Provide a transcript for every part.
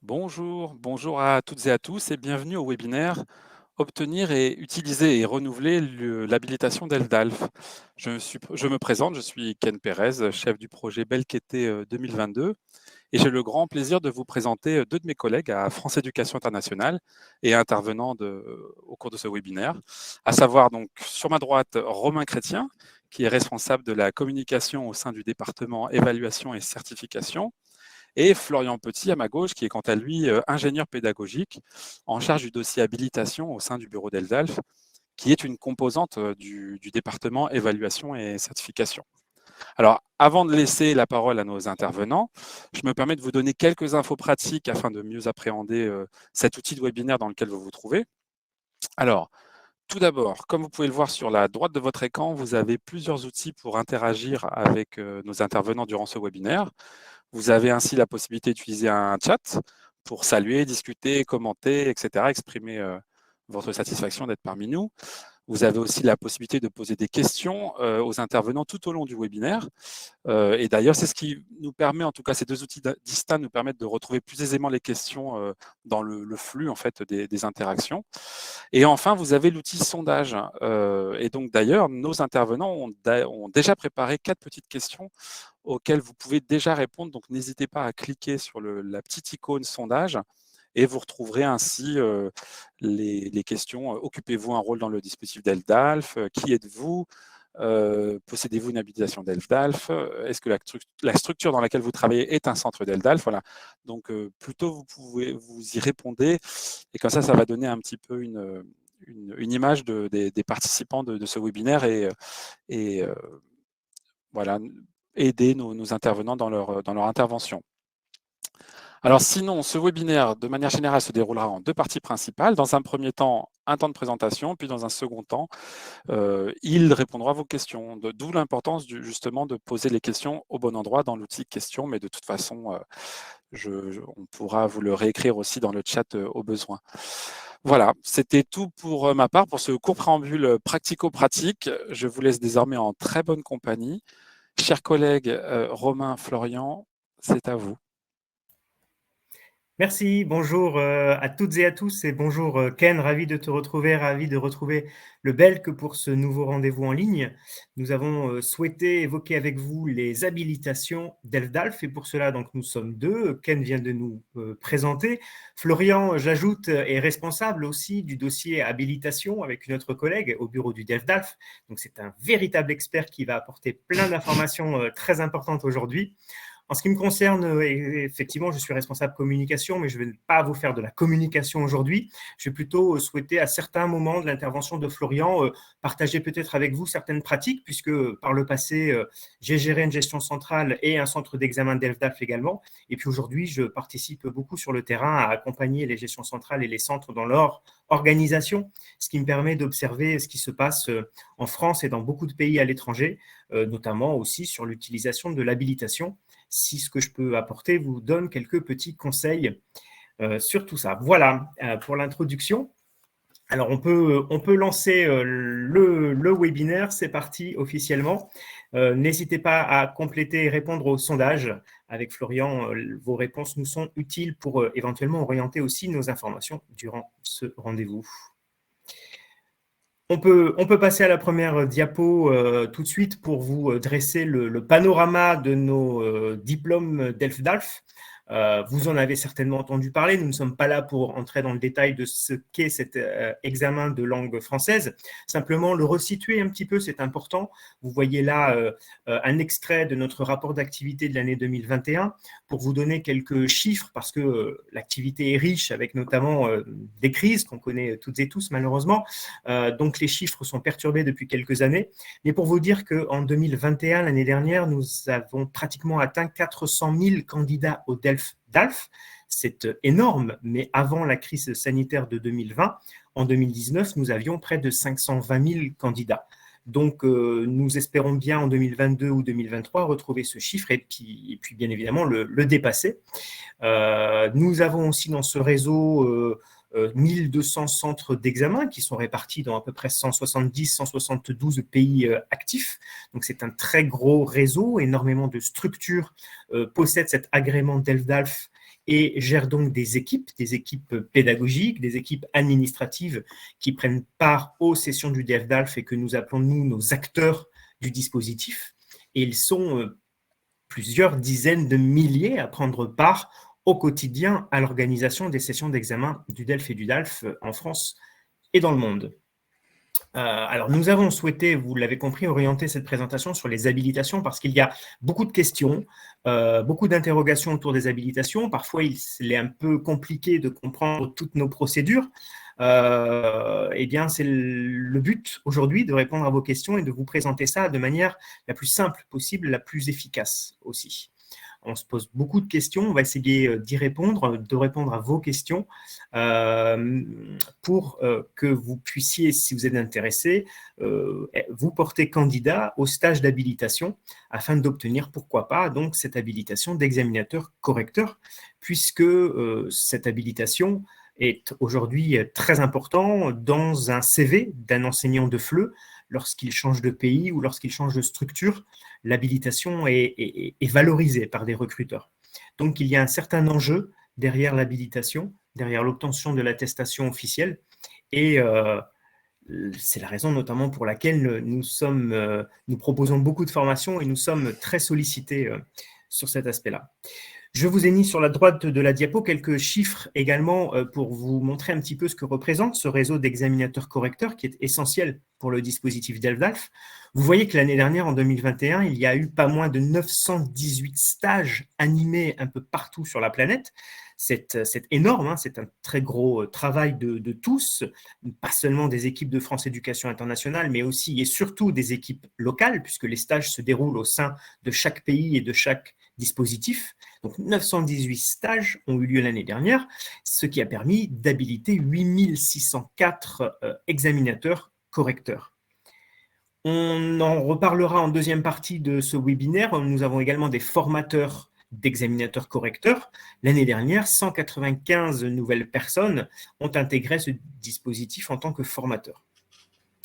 Bonjour à toutes et à tous et bienvenue au webinaire Obtenir et utiliser et renouveler l'habilitation d'ELDALF. Je me présente, je suis Ken Pérez, chef du projet Belquete 2022 et j'ai le grand plaisir de vous présenter deux de mes collègues à France Éducation Internationale et intervenants au cours de ce webinaire, à savoir donc sur ma droite Romain Chrétien, qui est responsable de la communication au sein du département évaluation et certification, et Florian Petit à ma gauche, qui est quant à lui ingénieur pédagogique en charge du dossier habilitation au sein du bureau d'ELDALF, qui est une composante du département évaluation et certification. Alors, avant de laisser la parole à nos intervenants, je me permets de vous donner quelques infos pratiques afin de mieux appréhender cet outil de webinaire dans lequel vous vous trouvez. Alors, tout d'abord, comme vous pouvez le voir sur la droite de votre écran, vous avez plusieurs outils pour interagir avec nos intervenants durant ce webinaire. Vous avez ainsi la possibilité d'utiliser un chat pour saluer, discuter, commenter, etc., exprimer votre satisfaction d'être parmi nous. Vous avez aussi la possibilité de poser des questions aux intervenants tout au long du webinaire. Et d'ailleurs, c'est ce qui nous permet, en tout cas, ces deux outils distincts nous permettent de retrouver plus aisément les questions dans le flux en fait des interactions. Et enfin, vous avez l'outil sondage. Et donc, d'ailleurs, nos intervenants ont déjà préparé 4 petites questions auxquelles vous pouvez déjà répondre. Donc, n'hésitez pas à cliquer sur la petite icône sondage et vous retrouverez ainsi les questions. Occupez-vous un rôle dans le dispositif d'ELDALF? Qui êtes-vous? Possédez-vous une habilitation d'ELDALF? Est-ce que la structure dans laquelle vous travaillez est un centre d'ELDALF? Voilà. Donc, plutôt vous y répondez et comme ça va donner un petit peu une image des participants de ce webinaire et voilà, aider nos intervenants dans leur intervention. Alors sinon, ce webinaire, de manière générale, se déroulera en deux parties principales. Dans un premier temps, un temps de présentation, puis dans un second temps, il répondra à vos questions. D'où l'importance justement de poser les questions au bon endroit dans l'outil questions, mais de toute façon, on pourra vous le réécrire aussi dans le chat au besoin. Voilà, c'était tout pour ma part, pour ce court préambule pratico-pratique. Je vous laisse désormais en très bonne compagnie. Chers collègues, Romain, Florian, c'est à vous. Merci, bonjour à toutes et à tous et bonjour Ken, ravi de te retrouver, ravi de retrouver le Belk pour ce nouveau rendez-vous en ligne. Nous avons souhaité évoquer avec vous les habilitations d'ELDALF et pour cela donc nous sommes deux. Ken vient de nous présenter. Florian, j'ajoute, est responsable aussi du dossier habilitation avec une autre collègue au bureau du DELFDALF. Donc c'est un véritable expert qui va apporter plein d'informations très importantes aujourd'hui. En ce qui me concerne, effectivement, je suis responsable communication, mais je ne vais pas vous faire de la communication aujourd'hui. Je vais plutôt souhaiter, à certains moments de l'intervention de Florian, partager peut-être avec vous certaines pratiques, puisque par le passé, j'ai géré une gestion centrale et un centre d'examen d'ELFDAF également. Et puis aujourd'hui, je participe beaucoup sur le terrain à accompagner les gestions centrales et les centres dans leur organisation, ce qui me permet d'observer ce qui se passe en France et dans beaucoup de pays à l'étranger, notamment aussi sur l'utilisation de l'habilitation. Si ce que je peux apporter vous donne quelques petits conseils sur tout ça. Voilà pour l'introduction. Alors, on peut lancer le webinaire. C'est parti officiellement. N'hésitez pas à compléter et répondre au sondage. Avec Florian, vos réponses nous sont utiles pour éventuellement orienter aussi nos informations durant ce rendez-vous. On peut passer à la première diapo tout de suite pour vous dresser le panorama de nos diplômes DELF-DALF. Vous en avez certainement entendu parler. Nous ne sommes pas là pour entrer dans le détail de ce qu'est cet examen de langue française. Simplement le resituer un petit peu, c'est important. Vous voyez là un extrait de notre rapport d'activité de l'année 2021 pour vous donner quelques chiffres parce que l'activité est riche avec notamment des crises qu'on connaît toutes et tous malheureusement. Donc les chiffres sont perturbés depuis quelques années. Mais pour vous dire qu'en 2021, l'année dernière, nous avons pratiquement atteint 400 000 candidats au DELF-DALF. C'est énorme, mais avant la crise sanitaire de 2020, en 2019, nous avions près de 520 000 candidats. Donc, nous espérons bien en 2022 ou 2023 retrouver ce chiffre et puis bien évidemment le dépasser. Nous avons aussi dans ce réseau 1200 centres d'examen qui sont répartis dans à peu près 170-172 pays actifs. Donc, c'est un très gros réseau. Énormément de structures possèdent cet agrément DELF-DALF et gère donc des équipes pédagogiques, des équipes administratives qui prennent part aux sessions du DELF et que nous appelons, nous, nos acteurs du dispositif. Et ils sont plusieurs dizaines de milliers à prendre part au quotidien à l'organisation des sessions d'examen du DELF et du DALF en France et dans le monde. Alors, nous avons souhaité, vous l'avez compris, orienter cette présentation sur les habilitations parce qu'il y a beaucoup de questions, beaucoup d'interrogations autour des habilitations. Parfois, il est un peu compliqué de comprendre toutes nos procédures. Eh bien, c'est le but aujourd'hui de répondre à vos questions et de vous présenter ça de manière la plus simple possible, la plus efficace aussi. On se pose beaucoup de questions, on va essayer d'y répondre, de répondre à vos questions pour que vous puissiez, si vous êtes intéressé, vous porter candidat au stage d'habilitation afin d'obtenir, pourquoi pas, donc cette habilitation d'examinateur-correcteur, puisque cette habilitation est aujourd'hui très important dans un CV d'un enseignant de FLE lorsqu'il change de pays ou lorsqu'il change de structure. L'habilitation est valorisée par des recruteurs. Donc, il y a un certain enjeu derrière l'habilitation, derrière l'obtention de l'attestation officielle. Et c'est la raison notamment pour laquelle nous proposons beaucoup de formations et nous sommes très sollicités sur cet aspect-là. Je vous ai mis sur la droite de la diapo quelques chiffres également pour vous montrer un petit peu ce que représente ce réseau d'examinateurs-correcteurs qui est essentiel pour le dispositif DELF-DALF. Vous voyez que l'année dernière, en 2021, il y a eu pas moins de 918 stages animés un peu partout sur la planète. C'est énorme, hein, c'est un très gros travail de tous, pas seulement des équipes de France Éducation Internationale, mais aussi et surtout des équipes locales, puisque les stages se déroulent au sein de chaque pays et de chaque dispositif. Donc 918 stages ont eu lieu l'année dernière, ce qui a permis d'habiliter 8604 examinateurs correcteurs. On en reparlera en deuxième partie de ce webinaire. Nous avons également des formateurs d'examinateurs correcteurs. L'année dernière, 195 nouvelles personnes ont intégré ce dispositif en tant que formateurs.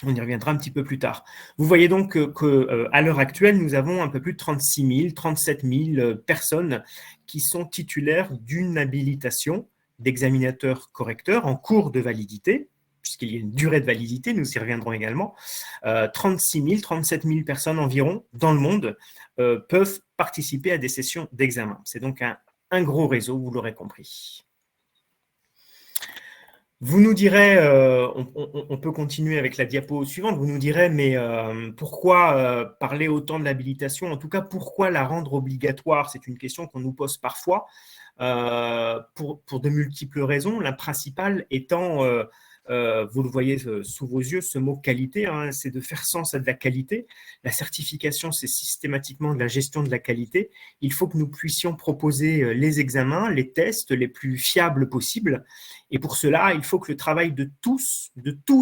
On y reviendra un petit peu plus tard. Vous voyez donc qu'à l'heure actuelle, nous avons un peu plus de 36 000, 37 000 personnes qui sont titulaires d'une habilitation d'examinateur correcteur en cours de validité, puisqu'il y a une durée de validité, nous y reviendrons également. 36 000, 37 000 personnes environ dans le monde peuvent participer à des sessions d'examen. C'est donc un gros réseau, vous l'aurez compris. Vous nous direz, on peut continuer avec la diapo suivante, vous nous direz, mais pourquoi parler autant de l'habilitation? En tout cas, pourquoi la rendre obligatoire? C'est une question qu'on nous pose parfois pour de multiples raisons. La principale étant, vous le voyez sous vos yeux, ce mot qualité, hein, c'est de faire sens à de la qualité. La certification, c'est systématiquement de la gestion de la qualité. Il faut que nous puissions proposer les examens, les tests les plus fiables possibles. Et pour cela, il faut que le travail de tous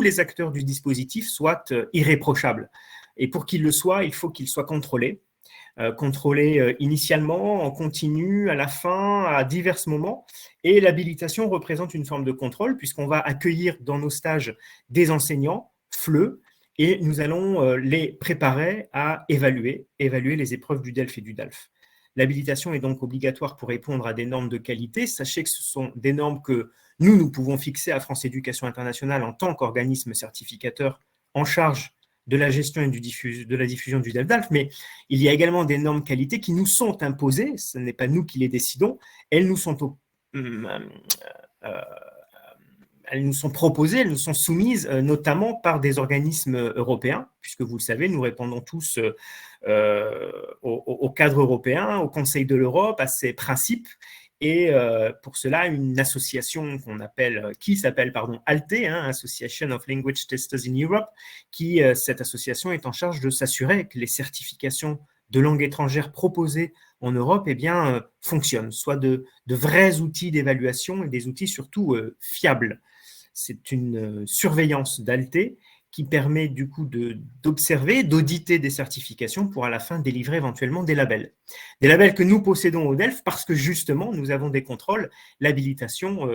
les acteurs du dispositif soit irréprochable. Et pour qu'il le soit, il faut qu'il soit contrôlé. Contrôlé initialement, en continu, à la fin, à divers moments. Et l'habilitation représente une forme de contrôle puisqu'on va accueillir dans nos stages des enseignants, FLE, et nous allons les préparer à évaluer les épreuves du DELF et du DALF. L'habilitation est donc obligatoire pour répondre à des normes de qualité. Sachez que ce sont des normes que nous pouvons fixer à France Éducation Internationale en tant qu'organisme certificateur en charge de la gestion et de la diffusion du DELF-DALF, mais il y a également des normes qualité qui nous sont imposées, ce n'est pas nous qui les décidons, elles nous sont proposées, elles nous sont soumises notamment par des organismes européens, puisque vous le savez, nous répondons tous au cadre européen, au Conseil de l'Europe, à ces principes. Et pour cela, une association qui s'appelle ALTE, hein, Association of Language Testers in Europe, cette association est en charge de s'assurer que les certifications de langue étrangère proposées en Europe eh bien, fonctionnent, soient de vrais outils d'évaluation et des outils surtout fiables. C'est une surveillance d'ALTE qui permet du coup d'observer, d'auditer des certifications pour à la fin délivrer éventuellement des labels. Des labels que nous possédons au DELF parce que justement, nous avons des contrôles. L'habilitation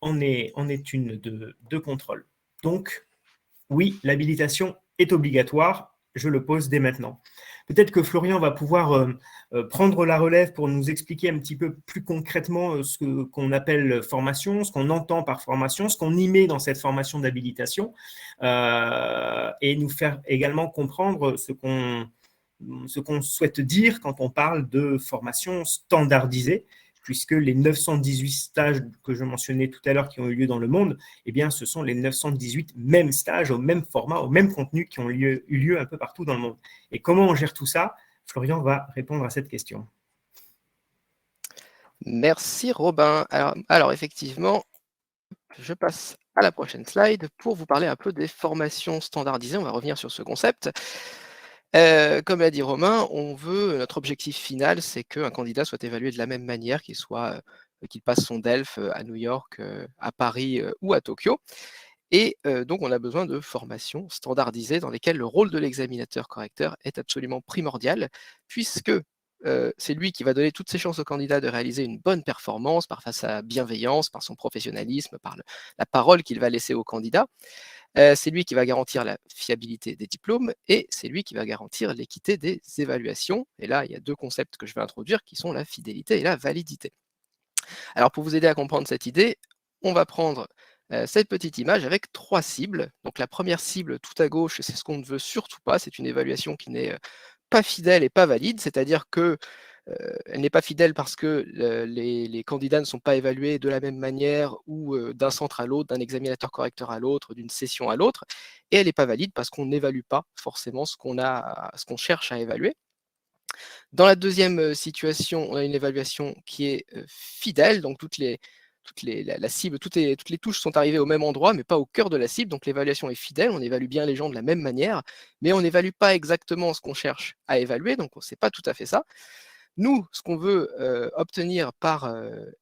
en est une de contrôle. Donc, oui, l'habilitation est obligatoire, je le pose dès maintenant. Peut-être que Florian va pouvoir prendre la relève pour nous expliquer un petit peu plus concrètement ce qu'on appelle formation, ce qu'on entend par formation, ce qu'on y met dans cette formation d'habilitation, et nous faire également comprendre ce qu'on souhaite dire quand on parle de formation standardisée, puisque les 918 stages que je mentionnais tout à l'heure qui ont eu lieu dans le monde, eh bien, ce sont les 918 mêmes stages au même format, au même contenu qui ont eu lieu un peu partout dans le monde. Et comment on gère tout ça? Florian va répondre à cette question. Merci Robin. Alors effectivement, je passe à la prochaine slide pour vous parler un peu des formations standardisées. On va revenir sur ce concept. Comme l'a dit Romain, notre objectif final, c'est qu'un candidat soit évalué de la même manière, qu'il passe son DELF à New York, à Paris ou à Tokyo. Et donc, on a besoin de formations standardisées dans lesquelles le rôle de l'examinateur correcteur est absolument primordial, puisque c'est lui qui va donner toutes ses chances au candidat de réaliser une bonne performance par sa bienveillance, par son professionnalisme, par la parole qu'il va laisser au candidat. C'est lui qui va garantir la fiabilité des diplômes et c'est lui qui va garantir l'équité des évaluations. Et là, il y a deux concepts que je vais introduire qui sont la fidélité et la validité. Alors, pour vous aider à comprendre cette idée, on va prendre cette petite image avec trois cibles. Donc, la première cible tout à gauche, c'est ce qu'on ne veut surtout pas. C'est une évaluation qui n'est pas fidèle et pas valide, c'est-à-dire que elle n'est pas fidèle parce que les candidats ne sont pas évalués de la même manière ou d'un centre à l'autre, d'un examinateur correcteur à l'autre, d'une session à l'autre. Et elle n'est pas valide parce qu'on n'évalue pas forcément ce qu'on cherche à évaluer. Dans la deuxième situation, on a une évaluation qui est fidèle, donc la cible, toutes les touches sont arrivées au même endroit, mais pas au cœur de la cible. Donc l'évaluation est fidèle, on évalue bien les gens de la même manière, mais on n'évalue pas exactement ce qu'on cherche à évaluer, donc ce n'est pas tout à fait ça. Nous, ce qu'on veut obtenir par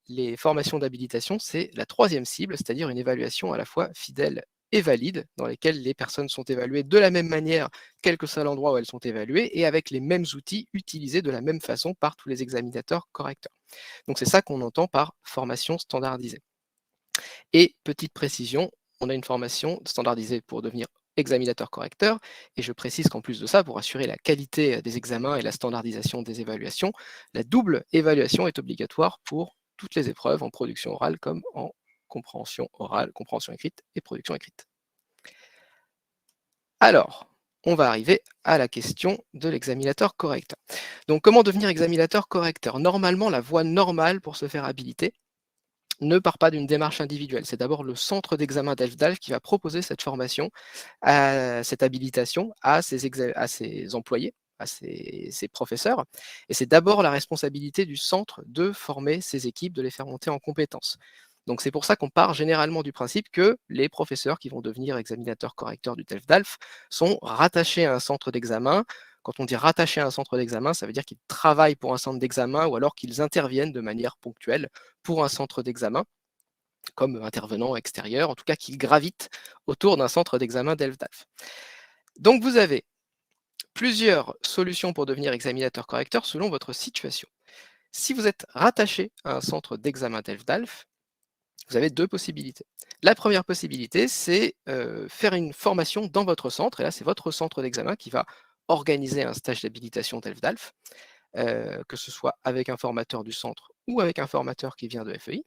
les formations d'habilitation, c'est la troisième cible, c'est-à-dire une évaluation à la fois fidèle et valide, dans lesquelles les personnes sont évaluées de la même manière, quel que soit l'endroit où elles sont évaluées, et avec les mêmes outils utilisés de la même façon par tous les examinateurs correcteurs. Donc c'est ça qu'on entend par formation standardisée. Et petite précision, on a une formation standardisée pour devenir examinateur correcteur, et je précise qu'en plus de ça, pour assurer la qualité des examens et la standardisation des évaluations, la double évaluation est obligatoire pour toutes les épreuves en production orale comme en compréhension orale, compréhension écrite et production écrite. Alors, on va arriver à la question de l'examinateur correcteur. Donc, comment devenir examinateur correcteur? Normalement, la voie normale pour se faire habiliter ne part pas d'une démarche individuelle. C'est d'abord le centre d'examen d'ELF-DALF qui va proposer cette formation, cette habilitation à ses employés, à ses professeurs. Et c'est d'abord la responsabilité du centre de former ses équipes, de les faire monter en compétences. Donc c'est pour ça qu'on part généralement du principe que les professeurs qui vont devenir examinateurs correcteurs du DELF-DALF sont rattachés à un centre d'examen. Quand on dit rattachés à un centre d'examen, ça veut dire qu'ils travaillent pour un centre d'examen ou alors qu'ils interviennent de manière ponctuelle pour un centre d'examen, comme intervenant extérieur, en tout cas qu'ils gravitent autour d'un centre d'examen DELF-DALF. Donc vous avez plusieurs solutions pour devenir examinateur correcteur selon votre situation. Si vous êtes rattaché à un centre d'examen DELF-DALF, vous avez deux possibilités. La première possibilité, c'est faire une formation dans votre centre, et là c'est votre centre d'examen qui va organiser un stage d'habilitation DELF-DALF, que ce soit avec un formateur du centre ou avec un formateur qui vient de FEI.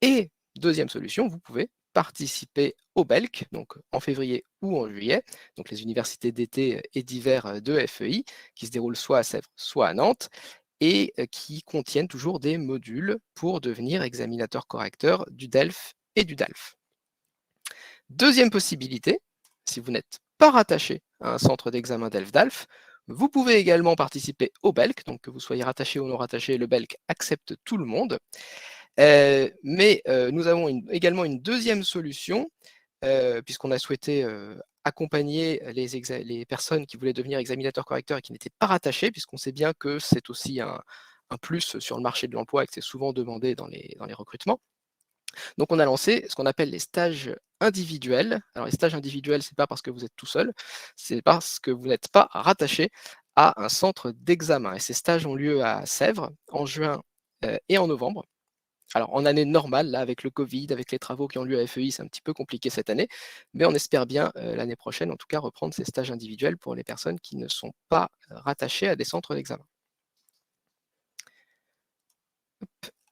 Et deuxième solution, vous pouvez participer au BELC, donc en février ou en juillet, donc les universités d'été et d'hiver de FEI, qui se déroulent soit à Sèvres, soit à Nantes, et qui contiennent toujours des modules pour devenir examinateur correcteur du DELF et du DALF. Deuxième possibilité, si vous n'êtes pas rattaché à un centre d'examen DELF-DALF, vous pouvez également participer au BELC, donc que vous soyez rattaché ou non rattaché, le BELC accepte tout le monde. Mais nous avons également une deuxième solution, puisqu'on a souhaité accompagner les personnes qui voulaient devenir examinateurs correcteurs et qui n'étaient pas rattachés, puisqu'on sait bien que c'est aussi un plus sur le marché de l'emploi et que c'est souvent demandé dans les recrutements. Donc on a lancé ce qu'on appelle les stages individuels. Alors les stages individuels, c'est pas parce que vous êtes tout seul, c'est parce que vous n'êtes pas rattaché à un centre d'examen. Et ces stages ont lieu à Sèvres en juin et en novembre. Alors, en année normale, là, avec le Covid, avec les travaux qui ont lieu à FEI, c'est un petit peu compliqué cette année, mais on espère bien l'année prochaine, en tout cas, reprendre ces stages individuels pour les personnes qui ne sont pas rattachées à des centres d'examen.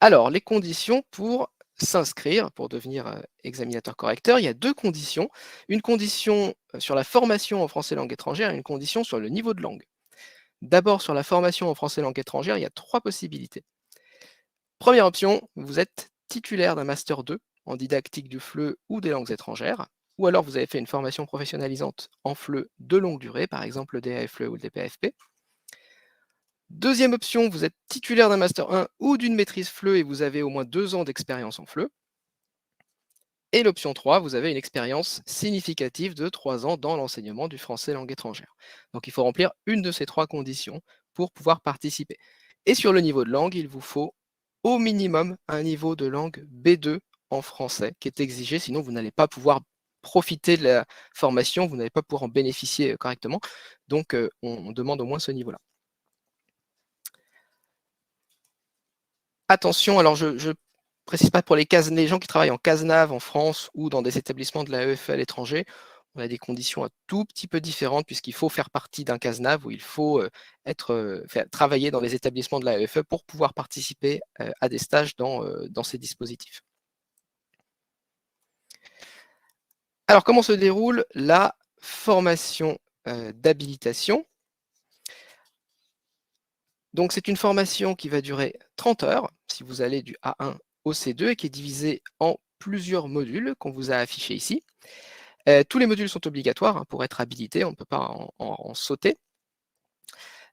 Alors, les conditions pour s'inscrire, pour devenir examinateur correcteur, il y a 2 conditions. Une condition sur la formation en français langue étrangère et une condition sur le niveau de langue. D'abord, sur la formation en français langue étrangère, il y a 3 possibilités. Première option, vous êtes titulaire d'un master 2 en didactique du FLE ou des langues étrangères, ou alors vous avez fait une formation professionnalisante en FLE de longue durée, par exemple le DAFLE ou le DPAFP. Deuxième option, vous êtes titulaire d'un master 1 ou d'une maîtrise FLE et vous avez au moins 2 ans d'expérience en FLE. Et l'option 3, vous avez une expérience significative de 3 ans dans l'enseignement du français langue étrangère. Donc il faut remplir une de ces 3 conditions pour pouvoir participer. Et sur le niveau de langue, il vous faut au minimum un niveau de langue B2 en français qui est exigé, sinon vous n'allez pas pouvoir profiter de la formation, vous n'allez pas pouvoir en bénéficier correctement. Donc on demande au moins ce niveau-là. Attention, alors je précise pas pour les gens qui travaillent en CASNAV en France ou dans des établissements de la EFE à l'étranger, on a des conditions un tout petit peu différentes puisqu'il faut faire partie d'un CASNAV où il faut travailler dans les établissements de la EFE pour pouvoir participer à des stages dans ces dispositifs. Alors, comment se déroule la formation d'habilitation? Donc, c'est une formation qui va durer 30 heures, si vous allez du A1 au C2, et qui est divisée en plusieurs modules qu'on vous a affichés ici. Tous les modules sont obligatoires pour être habilité, on ne peut pas en sauter.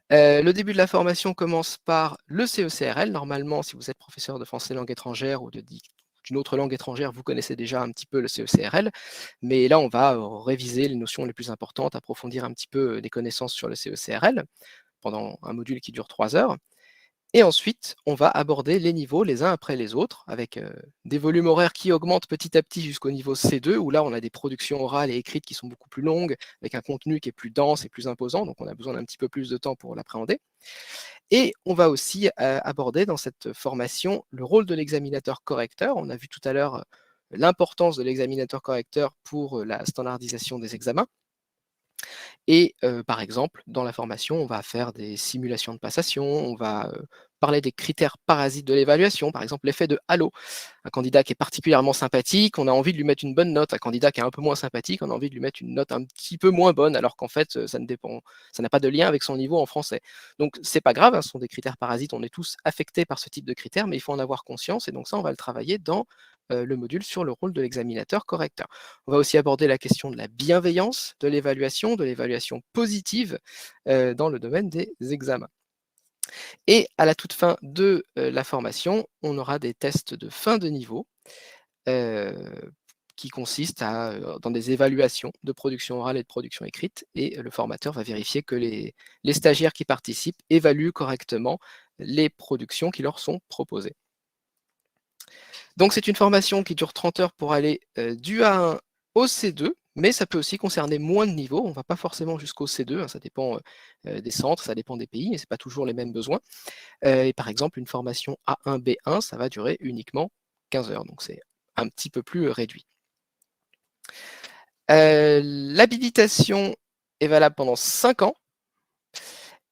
Le début de la formation commence par le CECRL. Normalement, si vous êtes professeur de français langue étrangère ou d'une autre langue étrangère, vous connaissez déjà un petit peu le CECRL. Mais là, on va réviser les notions les plus importantes, approfondir un petit peu des connaissances sur le CECRL pendant un module qui dure 3 heures. Et ensuite, on va aborder les niveaux les uns après les autres, avec des volumes horaires qui augmentent petit à petit jusqu'au niveau C2, où là, on a des productions orales et écrites qui sont beaucoup plus longues, avec un contenu qui est plus dense et plus imposant, donc on a besoin d'un petit peu plus de temps pour l'appréhender. Et on va aussi aborder dans cette formation le rôle de l'examinateur correcteur. On a vu tout à l'heure l'importance de l'examinateur correcteur pour la standardisation des examens. Et par exemple, dans la formation, on va faire des simulations de passation, on va parler des critères parasites de l'évaluation, par exemple l'effet de halo. Un candidat qui est particulièrement sympathique, on a envie de lui mettre une bonne note. Un candidat qui est un peu moins sympathique, on a envie de lui mettre une note un petit peu moins bonne, alors qu'en fait, ça n'a pas de lien avec son niveau en français. Donc c'est pas grave, ce sont des critères parasites, on est tous affectés par ce type de critères, mais il faut en avoir conscience, et donc ça, on va le travailler dans le module sur le rôle de l'examinateur correcteur. On va aussi aborder la question de la bienveillance de l'évaluation positive dans le domaine des examens. Et à la toute fin de la formation, on aura des tests de fin de niveau qui consistent dans des évaluations de production orale et de production écrite, et le formateur va vérifier que les stagiaires qui participent évaluent correctement les productions qui leur sont proposées. Donc c'est une formation qui dure 30 heures pour aller du A1 au C2, mais ça peut aussi concerner moins de niveaux. On ne va pas forcément jusqu'au C2, ça dépend des centres, ça dépend des pays, et ce n'est pas toujours les mêmes besoins. Et par exemple, une formation A1, B1, ça va durer uniquement 15 heures, donc c'est un petit peu plus réduit. L'habilitation est valable pendant 5 ans.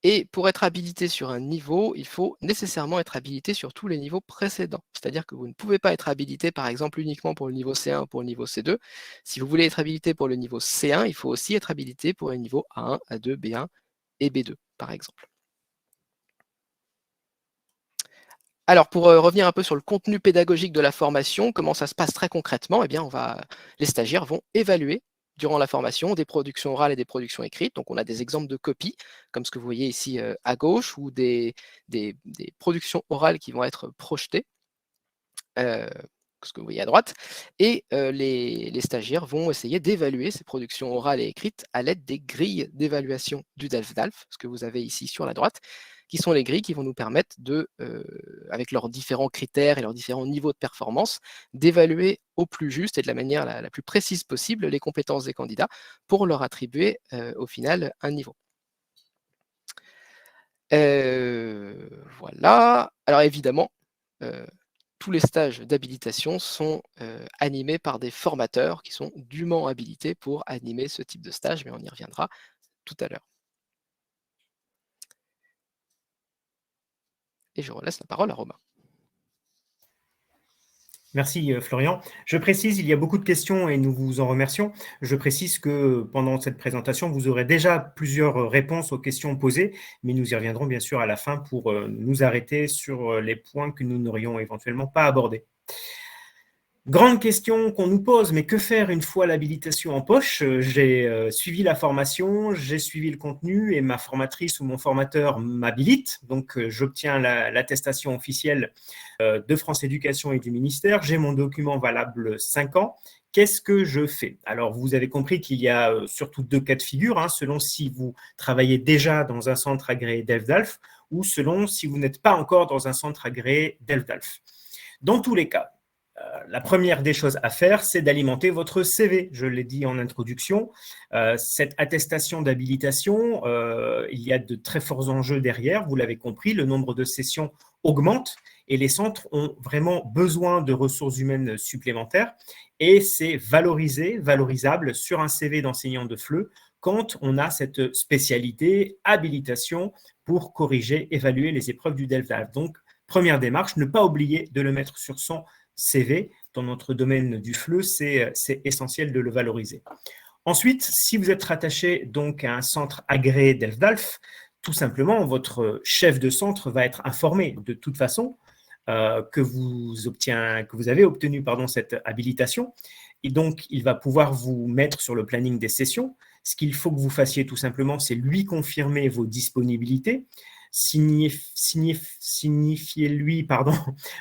Et pour être habilité sur un niveau, il faut nécessairement être habilité sur tous les niveaux précédents. C'est-à-dire que vous ne pouvez pas être habilité, par exemple, uniquement pour le niveau C1 ou pour le niveau C2. Si vous voulez être habilité pour le niveau C1, il faut aussi être habilité pour les niveaux A1, A2, B1 et B2, par exemple. Alors, pour revenir un peu sur le contenu pédagogique de la formation, comment ça se passe très concrètement? Eh bien, les stagiaires vont évaluer durant la formation des productions orales et des productions écrites. Donc, on a des exemples de copies, comme ce que vous voyez ici à gauche, ou des productions orales qui vont être projetées, ce que vous voyez à droite. Et les stagiaires vont essayer d'évaluer ces productions orales et écrites à l'aide des grilles d'évaluation du DELF-DALF, ce que vous avez ici sur la droite, qui sont les grilles qui vont nous permettre avec leurs différents critères et leurs différents niveaux de performance, d'évaluer au plus juste et de la manière la plus précise possible les compétences des candidats pour leur attribuer au final un niveau. Voilà. Alors évidemment, tous les stages d'habilitation sont animés par des formateurs qui sont dûment habilités pour animer ce type de stage, mais on y reviendra tout à l'heure. Et je relaisse la parole à Romain. Merci Florian. Je précise, il y a beaucoup de questions et nous vous en remercions. Je précise que pendant cette présentation, vous aurez déjà plusieurs réponses aux questions posées, mais nous y reviendrons bien sûr à la fin pour nous arrêter sur les points que nous n'aurions éventuellement pas abordés. Grande question qu'on nous pose, mais que faire une fois l'habilitation en poche? J'ai suivi la formation, j'ai suivi le contenu et ma formatrice ou mon formateur m'habilite. Donc, j'obtiens l'attestation officielle de France Éducation et du ministère. J'ai mon document valable 5 ans. Qu'est-ce que je fais? Alors, vous avez compris qu'il y a surtout 2 cas de figure, hein, selon si vous travaillez déjà dans un centre agréé DELF-DALF ou selon si vous n'êtes pas encore dans un centre agréé DELF-DALF. Dans tous les cas, la première des choses à faire, c'est d'alimenter votre CV. Je l'ai dit en introduction, cette attestation d'habilitation, il y a de très forts enjeux derrière, vous l'avez compris, le nombre de sessions augmente et les centres ont vraiment besoin de ressources humaines supplémentaires et c'est valorisable sur un CV d'enseignant de FLE quand on a cette spécialité habilitation pour corriger, évaluer les épreuves du DELF-DALF. Donc, première démarche, ne pas oublier de le mettre sur son CV. Dans notre domaine du FLE, c'est essentiel de le valoriser. Ensuite, si vous êtes rattaché donc à un centre agréé DELF-DALF, tout simplement, votre chef de centre va être informé de toute façon que vous avez obtenu cette habilitation. Et donc, il va pouvoir vous mettre sur le planning des sessions. Ce qu'il faut que vous fassiez tout simplement, c'est lui confirmer vos disponibilités, signifiez-lui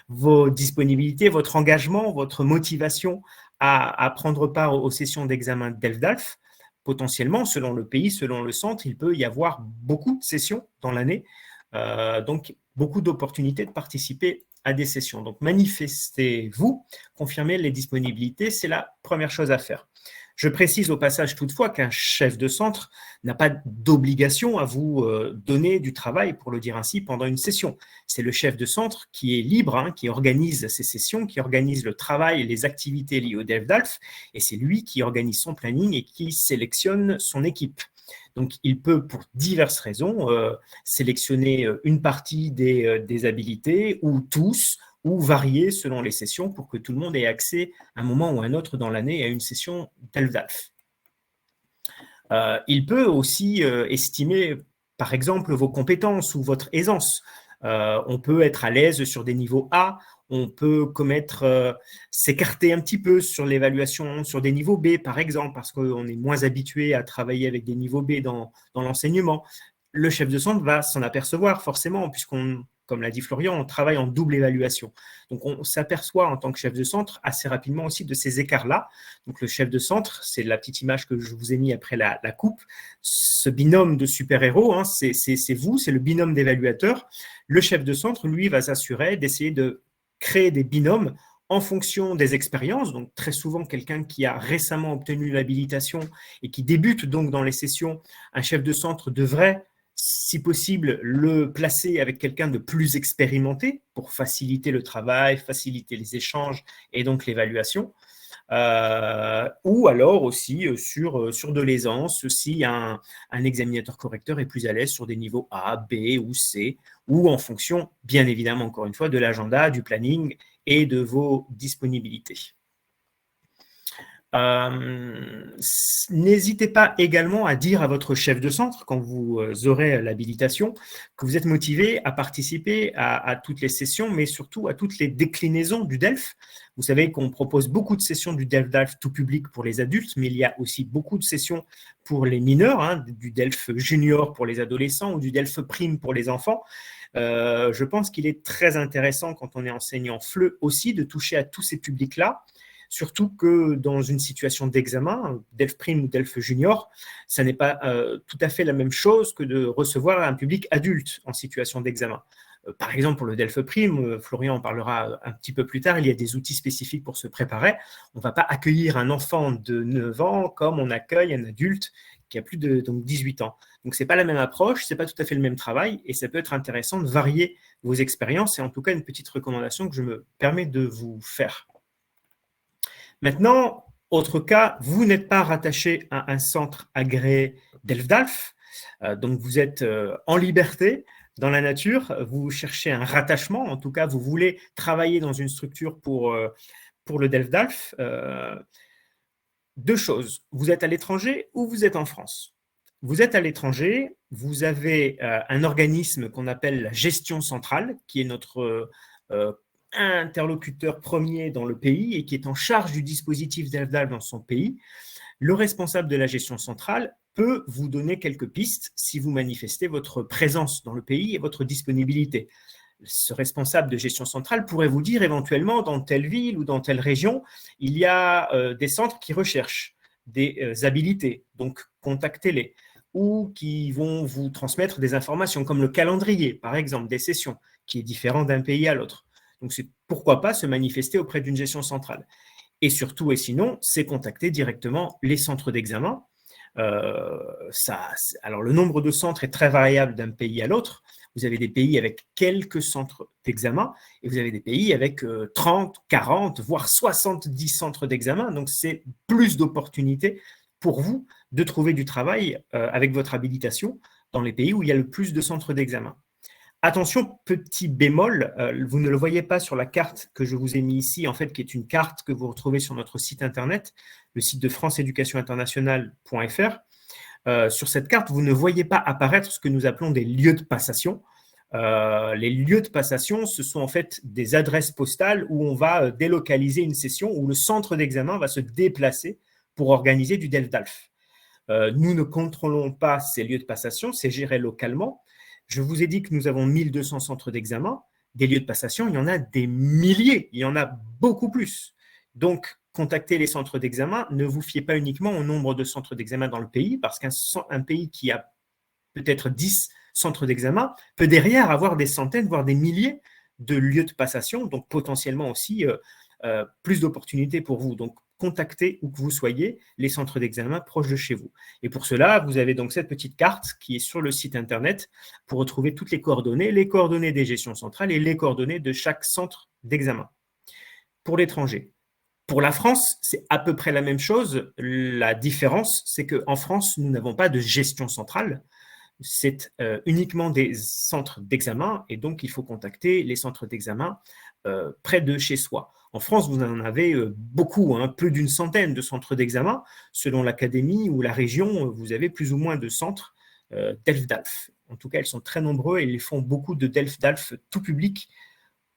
vos disponibilités, votre engagement, votre motivation à prendre part aux sessions d'examen DELF-DALF. Potentiellement, selon le pays, selon le centre, il peut y avoir beaucoup de sessions dans l'année, donc beaucoup d'opportunités de participer à des sessions. Donc, manifestez-vous, confirmez les disponibilités, c'est la première chose à faire. Je précise au passage toutefois qu'un chef de centre n'a pas d'obligation à vous donner du travail, pour le dire ainsi, pendant une session. C'est le chef de centre qui est libre, qui organise ces sessions, qui organise le travail et les activités liées au DELF-DALF, et c'est lui qui organise son planning et qui sélectionne son équipe. Donc, il peut, pour diverses raisons, sélectionner une partie des habilités ou tous, ou varier selon les sessions pour que tout le monde ait accès à un moment ou à un autre dans l'année à une session DELF-DALF. Il peut aussi estimer, par exemple, vos compétences ou votre aisance. On peut être à l'aise sur des niveaux A, on peut s'écarter un petit peu sur l'évaluation sur des niveaux B, par exemple, parce qu'on est moins habitué à travailler avec des niveaux B dans l'enseignement. Le chef de centre va s'en apercevoir forcément, puisqu'on, comme l'a dit Florian, on travaille en double évaluation. Donc, on s'aperçoit en tant que chef de centre assez rapidement aussi de ces écarts-là. Donc, le chef de centre, c'est la petite image que je vous ai mis après la coupe. Ce binôme de super-héros, c'est vous, c'est le binôme d'évaluateurs. Le chef de centre, lui, va s'assurer d'essayer de créer des binômes en fonction des expériences. Donc, très souvent, quelqu'un qui a récemment obtenu l'habilitation et qui débute donc dans les sessions, un chef de centre devrait, si possible, le placer avec quelqu'un de plus expérimenté pour faciliter le travail, faciliter les échanges et donc l'évaluation. Ou alors aussi sur de l'aisance, si un examinateur correcteur est plus à l'aise sur des niveaux A, B ou C, ou en fonction, bien évidemment, encore une fois, de l'agenda, du planning et de vos disponibilités. N'hésitez pas également à dire à votre chef de centre, quand vous aurez l'habilitation, que vous êtes motivé à participer à toutes les sessions, mais surtout à toutes les déclinaisons du DELF. Vous savez qu'on propose beaucoup de sessions du DELF tout public pour les adultes, mais il y a aussi beaucoup de sessions pour les mineurs, du DELF junior pour les adolescents ou du DELF prime pour les enfants. Je pense qu'il est très intéressant quand on est enseignant FLE aussi de toucher à tous ces publics-là. Surtout que dans une situation d'examen, DELF prime ou DELF junior, ça n'est pas tout à fait la même chose que de recevoir un public adulte en situation d'examen. Par exemple, pour le DELF prime, Florian en parlera un petit peu plus tard, il y a des outils spécifiques pour se préparer. On ne va pas accueillir un enfant de 9 ans comme on accueille un adulte qui a plus de 18 ans. Donc, ce n'est pas la même approche, ce n'est pas tout à fait le même travail et ça peut être intéressant de varier vos expériences, et en tout cas une petite recommandation que je me permets de vous faire. Maintenant, autre cas, vous n'êtes pas rattaché à un centre agréé DELF-DALF, donc vous êtes en liberté dans la nature, vous cherchez un rattachement, en tout cas vous voulez travailler dans une structure pour le DELF-DALF. Deux choses, vous êtes à l'étranger ou vous êtes en France. Vous êtes à l'étranger, vous avez un organisme qu'on appelle la gestion centrale, qui est notre interlocuteur premier dans le pays et qui est en charge du dispositif DELF-DALF dans son pays. Le responsable de la gestion centrale peut vous donner quelques pistes si vous manifestez votre présence dans le pays et votre disponibilité. Ce responsable de gestion centrale pourrait vous dire éventuellement dans telle ville ou dans telle région, il y a des centres qui recherchent des habilités, donc contactez-les, ou qui vont vous transmettre des informations comme le calendrier, par exemple, des sessions, qui est différent d'un pays à l'autre. Donc, c'est pourquoi pas se manifester auprès d'une gestion centrale. Et surtout, et sinon, c'est contacter directement les centres d'examen. Alors, le nombre de centres est très variable d'un pays à l'autre. Vous avez des pays avec quelques centres d'examen et vous avez des pays avec 30, 40, voire 70 centres d'examen. Donc, c'est plus d'opportunités pour vous de trouver du travail avec votre habilitation dans les pays où il y a le plus de centres d'examen. Attention, petit bémol, vous ne le voyez pas sur la carte que je vous ai mis ici, en fait, qui est une carte que vous retrouvez sur notre site internet, le site de francéducationinternationale.fr. Sur cette carte, vous ne voyez pas apparaître ce que nous appelons des lieux de passation. Les lieux de passation, ce sont en fait des adresses postales où on va délocaliser une session, où le centre d'examen va se déplacer pour organiser du DELF-DALF. Nous ne contrôlons pas ces lieux de passation, c'est géré localement. Je vous ai dit que nous avons 1200 centres d'examen. Des lieux de passation, il y en a des milliers, il y en a beaucoup plus. Donc, contactez les centres d'examen. Ne vous fiez pas uniquement au nombre de centres d'examen dans le pays, parce qu'un pays qui a peut-être 10 centres d'examen peut derrière avoir des centaines, voire des milliers de lieux de passation, donc potentiellement aussi plus d'opportunités pour vous. Donc, contactez où que vous soyez les centres d'examen proches de chez vous. Et pour cela, vous avez donc cette petite carte qui est sur le site internet pour retrouver toutes les coordonnées des gestions centrales et les coordonnées de chaque centre d'examen. Pour l'étranger. Pour la France, c'est à peu près la même chose. La différence, c'est qu'en France, nous n'avons pas de gestion centrale. C'est uniquement des centres d'examen et donc il faut contacter les centres d'examen près de chez soi. En France, vous en avez beaucoup, plus d'une centaine de centres d'examen. Selon l'académie ou la région, vous avez plus ou moins de centres DELF-DALF. En tout cas, ils sont très nombreux et ils font beaucoup de DELF-DALF tout public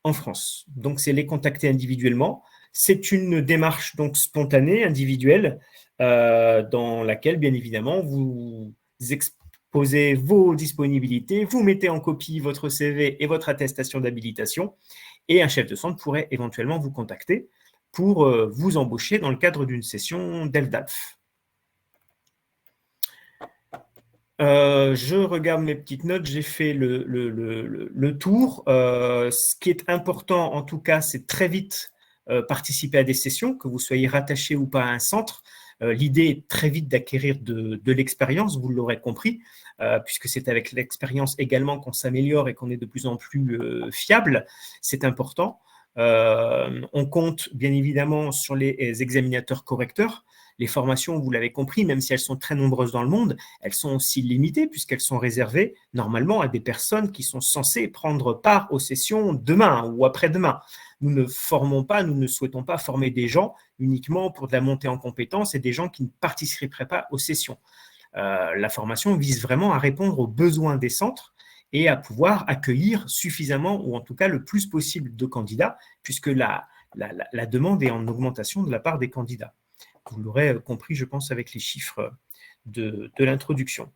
en France. Donc, c'est les contacter individuellement. C'est une démarche donc spontanée, individuelle, dans laquelle, bien évidemment, vous exposez vos disponibilités, vous mettez en copie votre CV et votre attestation d'habilitation, et un chef de centre pourrait éventuellement vous contacter pour vous embaucher dans le cadre d'une session DELF-DALF. Je regarde mes petites notes, j'ai fait le tour. Ce qui est important, en tout cas, c'est très vite participer à des sessions, que vous soyez rattaché ou pas à un centre. L'idée est très vite d'acquérir de l'expérience, vous l'aurez compris, puisque c'est avec l'expérience également qu'on s'améliore et qu'on est de plus en plus fiable. C'est important. On compte bien évidemment sur les examinateurs correcteurs. Les formations, vous l'avez compris, même si elles sont très nombreuses dans le monde, elles sont aussi limitées puisqu'elles sont réservées normalement à des personnes qui sont censées prendre part aux sessions demain ou après-demain. Nous ne formons pas, nous ne souhaitons pas former des gens uniquement pour de la montée en compétences et des gens qui ne participeraient pas aux sessions. La formation vise vraiment à répondre aux besoins des centres et à pouvoir accueillir suffisamment, ou en tout cas le plus possible, de candidats, puisque la demande est en augmentation de la part des candidats. Vous l'aurez compris, je pense, avec les chiffres de l'introduction.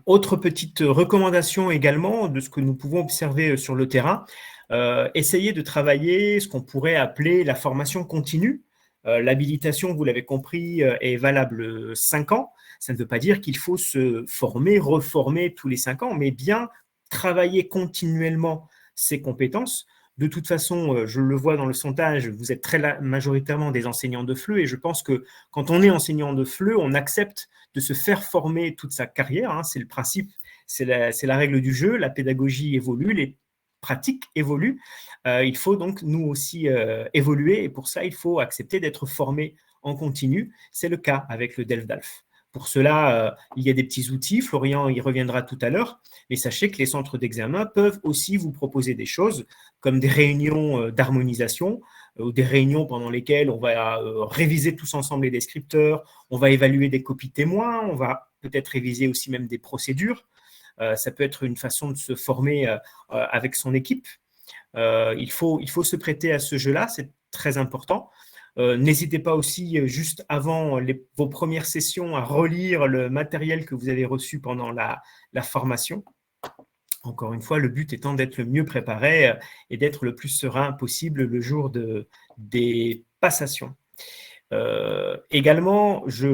Autre petite recommandation également de ce que nous pouvons observer sur le terrain, essayez de travailler ce qu'on pourrait appeler la formation continue. L'habilitation, vous l'avez compris, est valable 5 ans. Ça ne veut pas dire qu'il faut se former, reformer tous les 5 ans, mais bien travailler continuellement ses compétences. De toute façon, je le vois dans le sondage, vous êtes très majoritairement des enseignants de FLE et je pense que quand on est enseignant de FLE, on accepte de se faire former toute sa carrière. C'est le principe, c'est la règle du jeu, la pédagogie évolue, les pratiques évoluent. Il faut donc nous aussi évoluer, et pour ça, il faut accepter d'être formé en continu. C'est le cas avec le DelfDalf. Pour cela, il y a des petits outils. Florian y reviendra tout à l'heure. Mais sachez que les centres d'examen peuvent aussi vous proposer des choses comme des réunions d'harmonisation ou des réunions pendant lesquelles on va réviser tous ensemble les descripteurs, on va évaluer des copies témoins, on va peut-être réviser aussi même des procédures. Ça peut être une façon de se former avec son équipe. Il faut se prêter à ce jeu-là, c'est très important. N'hésitez pas aussi, juste avant vos premières sessions, à relire le matériel que vous avez reçu pendant la formation. Encore une fois, le but étant d'être le mieux préparé et d'être le plus serein possible le jour des passations. Également, je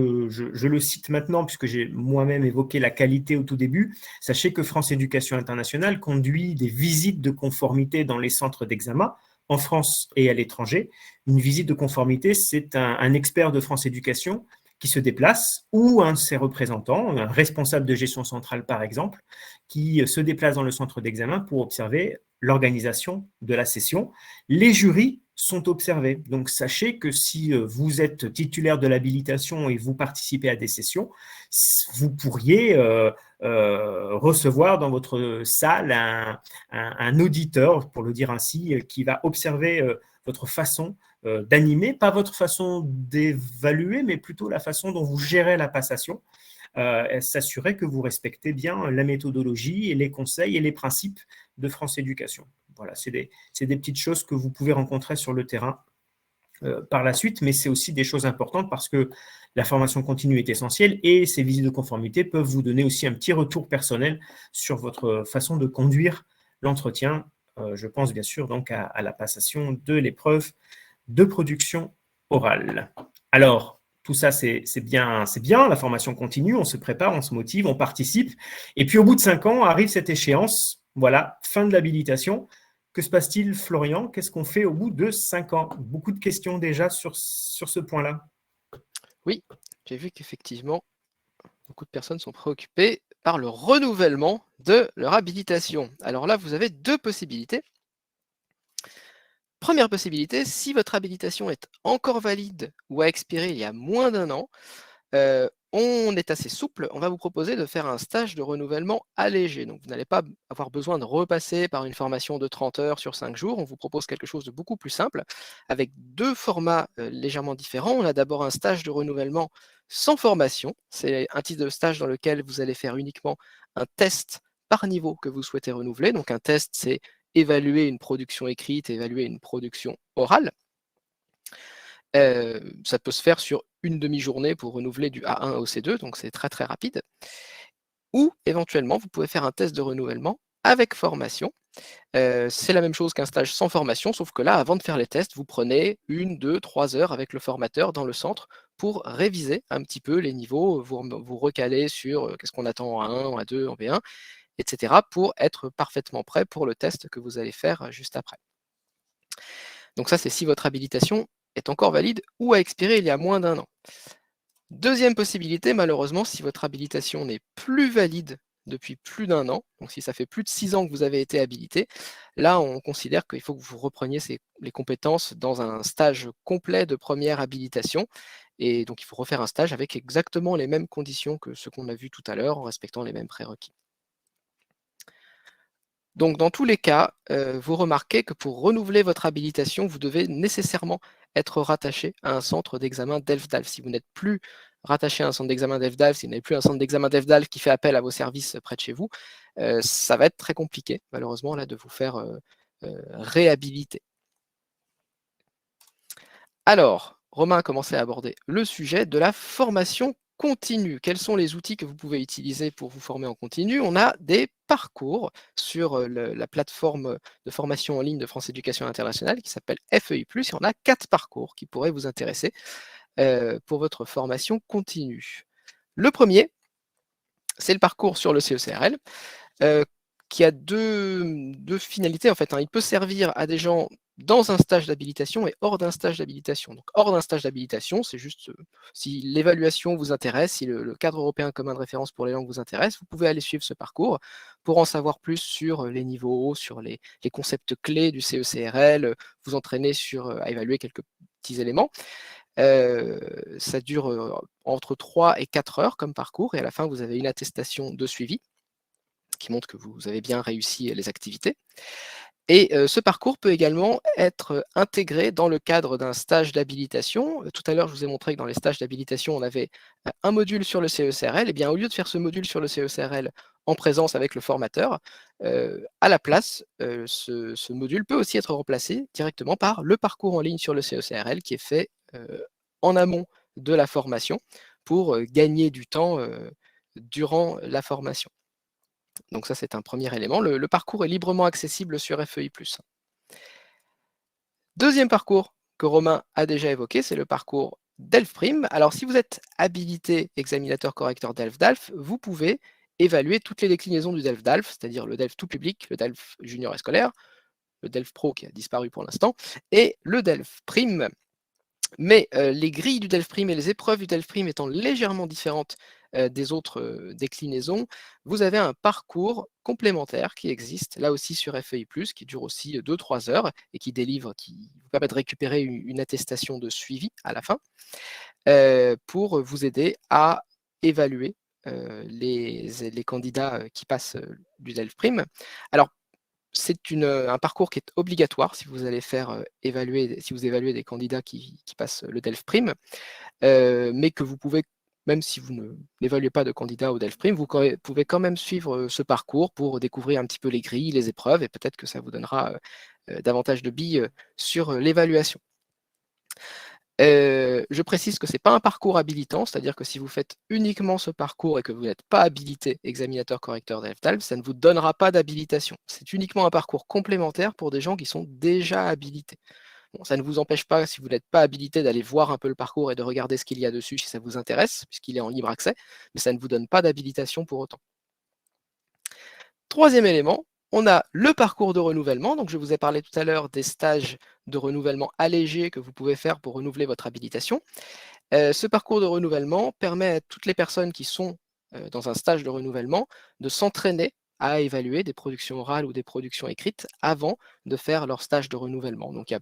le cite maintenant puisque j'ai moi-même évoqué la qualité au tout début. Sachez que France Éducation Internationale conduit des visites de conformité dans les centres d'examen en France et à l'étranger. Une visite de conformité, c'est un expert de France Éducation qui se déplace, ou un de ses représentants, un responsable de gestion centrale par exemple, qui se déplace dans le centre d'examen pour observer l'organisation de la session. Les jurys sont observés. Donc, sachez que si vous êtes titulaire de l'habilitation et vous participez à des sessions, vous pourriez recevoir dans votre salle un auditeur, pour le dire ainsi, qui va observer votre façon d'animer, pas votre façon d'évaluer, mais plutôt la façon dont vous gérez la passation, s'assurer que vous respectez bien la méthodologie et les conseils et les principes de France Éducation. Voilà, c'est des petites choses que vous pouvez rencontrer sur le terrain par la suite, mais c'est aussi des choses importantes parce que la formation continue est essentielle et ces visites de conformité peuvent vous donner aussi un petit retour personnel sur votre façon de conduire l'entretien. Je pense bien sûr donc à la passation de l'épreuve de production orale. Alors, tout ça, c'est bien, la formation continue, on se prépare, on se motive, on participe. Et puis, au bout de 5 ans, arrive cette échéance. Voilà, fin de l'habilitation. Que se passe-t-il, Florian? Qu'est-ce qu'on fait au bout de 5 ans? Beaucoup de questions déjà sur ce point-là. Oui, j'ai vu qu'effectivement, beaucoup de personnes sont préoccupées par le renouvellement de leur habilitation. Alors là, vous avez 2 possibilités. Première possibilité, si votre habilitation est encore valide ou a expiré il y a moins d'1 an, on est assez souple, on va vous proposer de faire un stage de renouvellement allégé. Donc vous n'allez pas avoir besoin de repasser par une formation de 30 heures sur 5 jours, on vous propose quelque chose de beaucoup plus simple, avec 2 formats légèrement différents. On a d'abord un stage de renouvellement sans formation, c'est un type de stage dans lequel vous allez faire uniquement un test par niveau que vous souhaitez renouveler. Donc un test, c'est évaluer une production écrite, évaluer une production orale. Ça peut se faire sur une demi-journée pour renouveler du A1 au C2, donc c'est très, très rapide. Ou éventuellement, vous pouvez faire un test de renouvellement avec formation. C'est la même chose qu'un stage sans formation, sauf que là, avant de faire les tests, vous prenez 1, 2, 3 heures avec le formateur dans le centre pour réviser un petit peu les niveaux, vous recaler sur qu'est-ce qu'on attend en A1, en A2, en B1, etc. pour être parfaitement prêt pour le test que vous allez faire juste après. Donc ça, c'est si votre habilitation est encore valide ou a expiré il y a moins d'1 an. Deuxième possibilité, malheureusement, si votre habilitation n'est plus valide depuis plus d'1 an, donc si ça fait plus de 6 ans que vous avez été habilité, là on considère qu'il faut que vous repreniez les compétences dans un stage complet de première habilitation, et donc il faut refaire un stage avec exactement les mêmes conditions que ce qu'on a vu tout à l'heure, en respectant les mêmes prérequis. Donc dans tous les cas, vous remarquez que pour renouveler votre habilitation, vous devez nécessairement être rattaché à un centre d'examen DELF-DALF. Si vous n'êtes plus rattaché à un centre d'examen DELF-DALF, si vous n'avez plus un centre d'examen DELF-DALF qui fait appel à vos services près de chez vous, ça va être très compliqué, malheureusement, là, de vous faire réhabiliter. Alors, Romain a commencé à aborder le sujet de la formation continue. Quels sont les outils que vous pouvez utiliser pour vous former en continu? On a des parcours sur la plateforme de formation en ligne de France Éducation Internationale qui s'appelle FEI+. Et on a 4 parcours qui pourraient vous intéresser pour votre formation continue. Le premier, c'est le parcours sur le CECRL qui a deux finalités en fait. Il peut servir à des gens dans un stage d'habilitation et hors d'un stage d'habilitation. Donc, hors d'un stage d'habilitation, c'est juste si l'évaluation vous intéresse, si le cadre européen commun de référence pour les langues vous intéresse, vous pouvez aller suivre ce parcours pour en savoir plus sur les niveaux, sur les concepts clés du CECRL, vous entraîner à évaluer quelques petits éléments. Ça dure entre 3 et 4 heures comme parcours, et à la fin, vous avez une attestation de suivi qui montre que vous avez bien réussi les activités. Et ce parcours peut également être intégré dans le cadre d'un stage d'habilitation. Tout à l'heure, je vous ai montré que dans les stages d'habilitation, on avait un module sur le CECRL. Et bien, au lieu de faire ce module sur le CECRL en présence avec le formateur, à la place, ce module peut aussi être remplacé directement par le parcours en ligne sur le CECRL qui est fait en amont de la formation pour gagner du temps durant la formation. Donc ça, c'est un premier élément. Le parcours est librement accessible sur FEI+. Deuxième parcours que Romain a déjà évoqué, c'est le parcours DELF'. Alors, si vous êtes habilité examinateur correcteur DELF-DALF, vous pouvez évaluer toutes les déclinaisons du DELF-DALF, c'est-à-dire le DELF tout public, le DELF junior et scolaire, le DELF Pro qui a disparu pour l'instant, et le DELF'. Mais les grilles du DELF' et les épreuves du DELF' étant légèrement différentes des autres déclinaisons, vous avez un parcours complémentaire qui existe là aussi sur FEI+, qui dure aussi 2-3 heures et qui vous permet de récupérer une attestation de suivi à la fin pour vous aider à évaluer les candidats qui passent du DELF'. Alors, c'est un parcours qui est obligatoire si vous allez faire si vous évaluez des candidats qui passent le DELF', mais que vous pouvez, même si vous n'évaluez pas de candidat au DELF', vous pouvez quand même suivre ce parcours pour découvrir un petit peu les grilles, les épreuves, et peut-être que ça vous donnera davantage de billes sur l'évaluation. Je précise que ce n'est pas un parcours habilitant, c'est-à-dire que si vous faites uniquement ce parcours et que vous n'êtes pas habilité examinateur correcteur DELF-DALF, ça ne vous donnera pas d'habilitation. C'est uniquement un parcours complémentaire pour des gens qui sont déjà habilités. Bon, ça ne vous empêche pas, si vous n'êtes pas habilité, d'aller voir un peu le parcours et de regarder ce qu'il y a dessus si ça vous intéresse, puisqu'il est en libre accès, mais ça ne vous donne pas d'habilitation pour autant. Troisième élément, on a le parcours de renouvellement. Donc, je vous ai parlé tout à l'heure des stages de renouvellement allégés que vous pouvez faire pour renouveler votre habilitation. Ce parcours de renouvellement permet à toutes les personnes qui sont dans un stage de renouvellement de s'entraîner à évaluer des productions orales ou des productions écrites avant de faire leur stage de renouvellement. Donc, il y a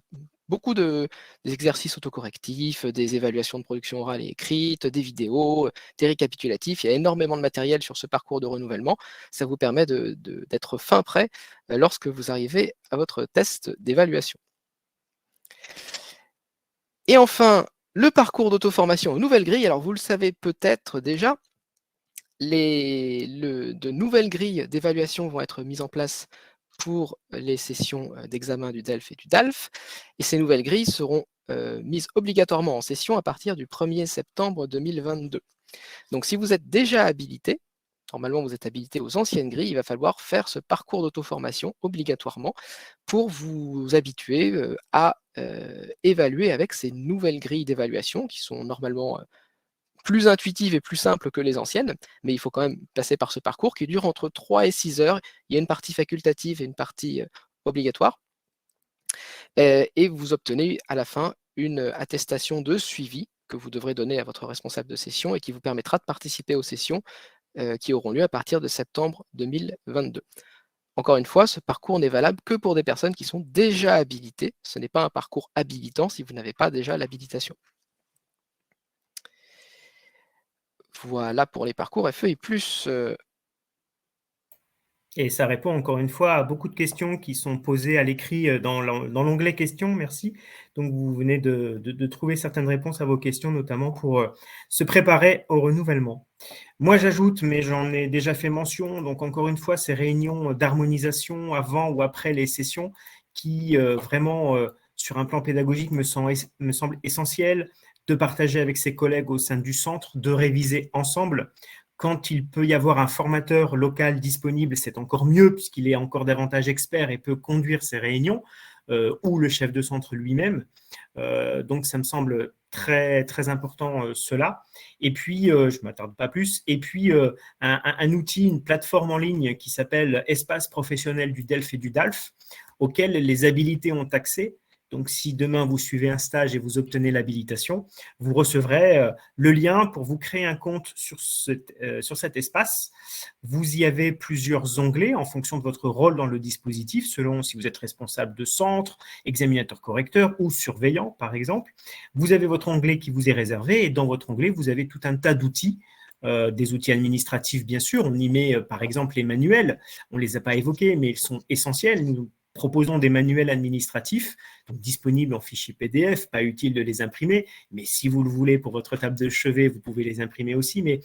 beaucoup d'exercices autocorrectifs, des évaluations de production orale et écrite, des vidéos, des récapitulatifs. Il y a énormément de matériel sur ce parcours de renouvellement. Ça vous permet d'être fin prêt lorsque vous arrivez à votre test d'évaluation. Et enfin, le parcours d'auto-formation aux nouvelles grilles. Alors, vous le savez peut-être déjà, de nouvelles grilles d'évaluation vont être mises en place pour les sessions d'examen du DELF et du DALF. Et ces nouvelles grilles seront mises obligatoirement en session à partir du 1er septembre 2022. Donc, si vous êtes déjà habilité, normalement vous êtes habilité aux anciennes grilles, il va falloir faire ce parcours d'auto-formation obligatoirement pour vous habituer à évaluer avec ces nouvelles grilles d'évaluation qui sont normalement plus intuitives et plus simples que les anciennes, mais il faut quand même passer par ce parcours qui dure entre 3 et 6 heures. Il y a une partie facultative et une partie obligatoire. Et vous obtenez à la fin une attestation de suivi que vous devrez donner à votre responsable de session et qui vous permettra de participer aux sessions qui auront lieu à partir de septembre 2022. Encore une fois, ce parcours n'est valable que pour des personnes qui sont déjà habilitées. Ce n'est pas un parcours habilitant si vous n'avez pas déjà l'habilitation. Voilà pour les parcours FEI+. Et ça répond encore une fois à beaucoup de questions qui sont posées à l'écrit dans l'onglet questions, merci. Donc vous venez de trouver certaines réponses à vos questions, notamment pour se préparer au renouvellement. Moi j'ajoute, mais j'en ai déjà fait mention, donc encore une fois, ces réunions d'harmonisation avant ou après les sessions qui vraiment, sur un plan pédagogique, me semble essentiel de partager avec ses collègues au sein du centre, de réviser ensemble. Quand il peut y avoir un formateur local disponible, c'est encore mieux puisqu'il est encore davantage expert et peut conduire ces réunions, ou le chef de centre lui-même. Donc, ça me semble très, très important cela. Et puis, je ne m'attarde pas plus, et puis un outil, une plateforme en ligne qui s'appelle Espace professionnel du DELF et du DALF, auquel les habilités ont accès Donc, si demain vous suivez un stage et vous obtenez l'habilitation, vous recevrez le lien pour vous créer un compte sur cet espace. Vous y avez plusieurs onglets en fonction de votre rôle dans le dispositif, selon si vous êtes responsable de centre, examinateur correcteur ou surveillant, par exemple. Vous avez votre onglet qui vous est réservé et dans votre onglet, vous avez tout un tas d'outils. Des outils administratifs, bien sûr. On y met, par exemple, les manuels. On ne les a pas évoqués, mais ils sont essentiels. Nous proposons des manuels administratifs, donc disponibles en fichier PDF, pas utile de les imprimer, mais si vous le voulez pour votre table de chevet, vous pouvez les imprimer aussi, mais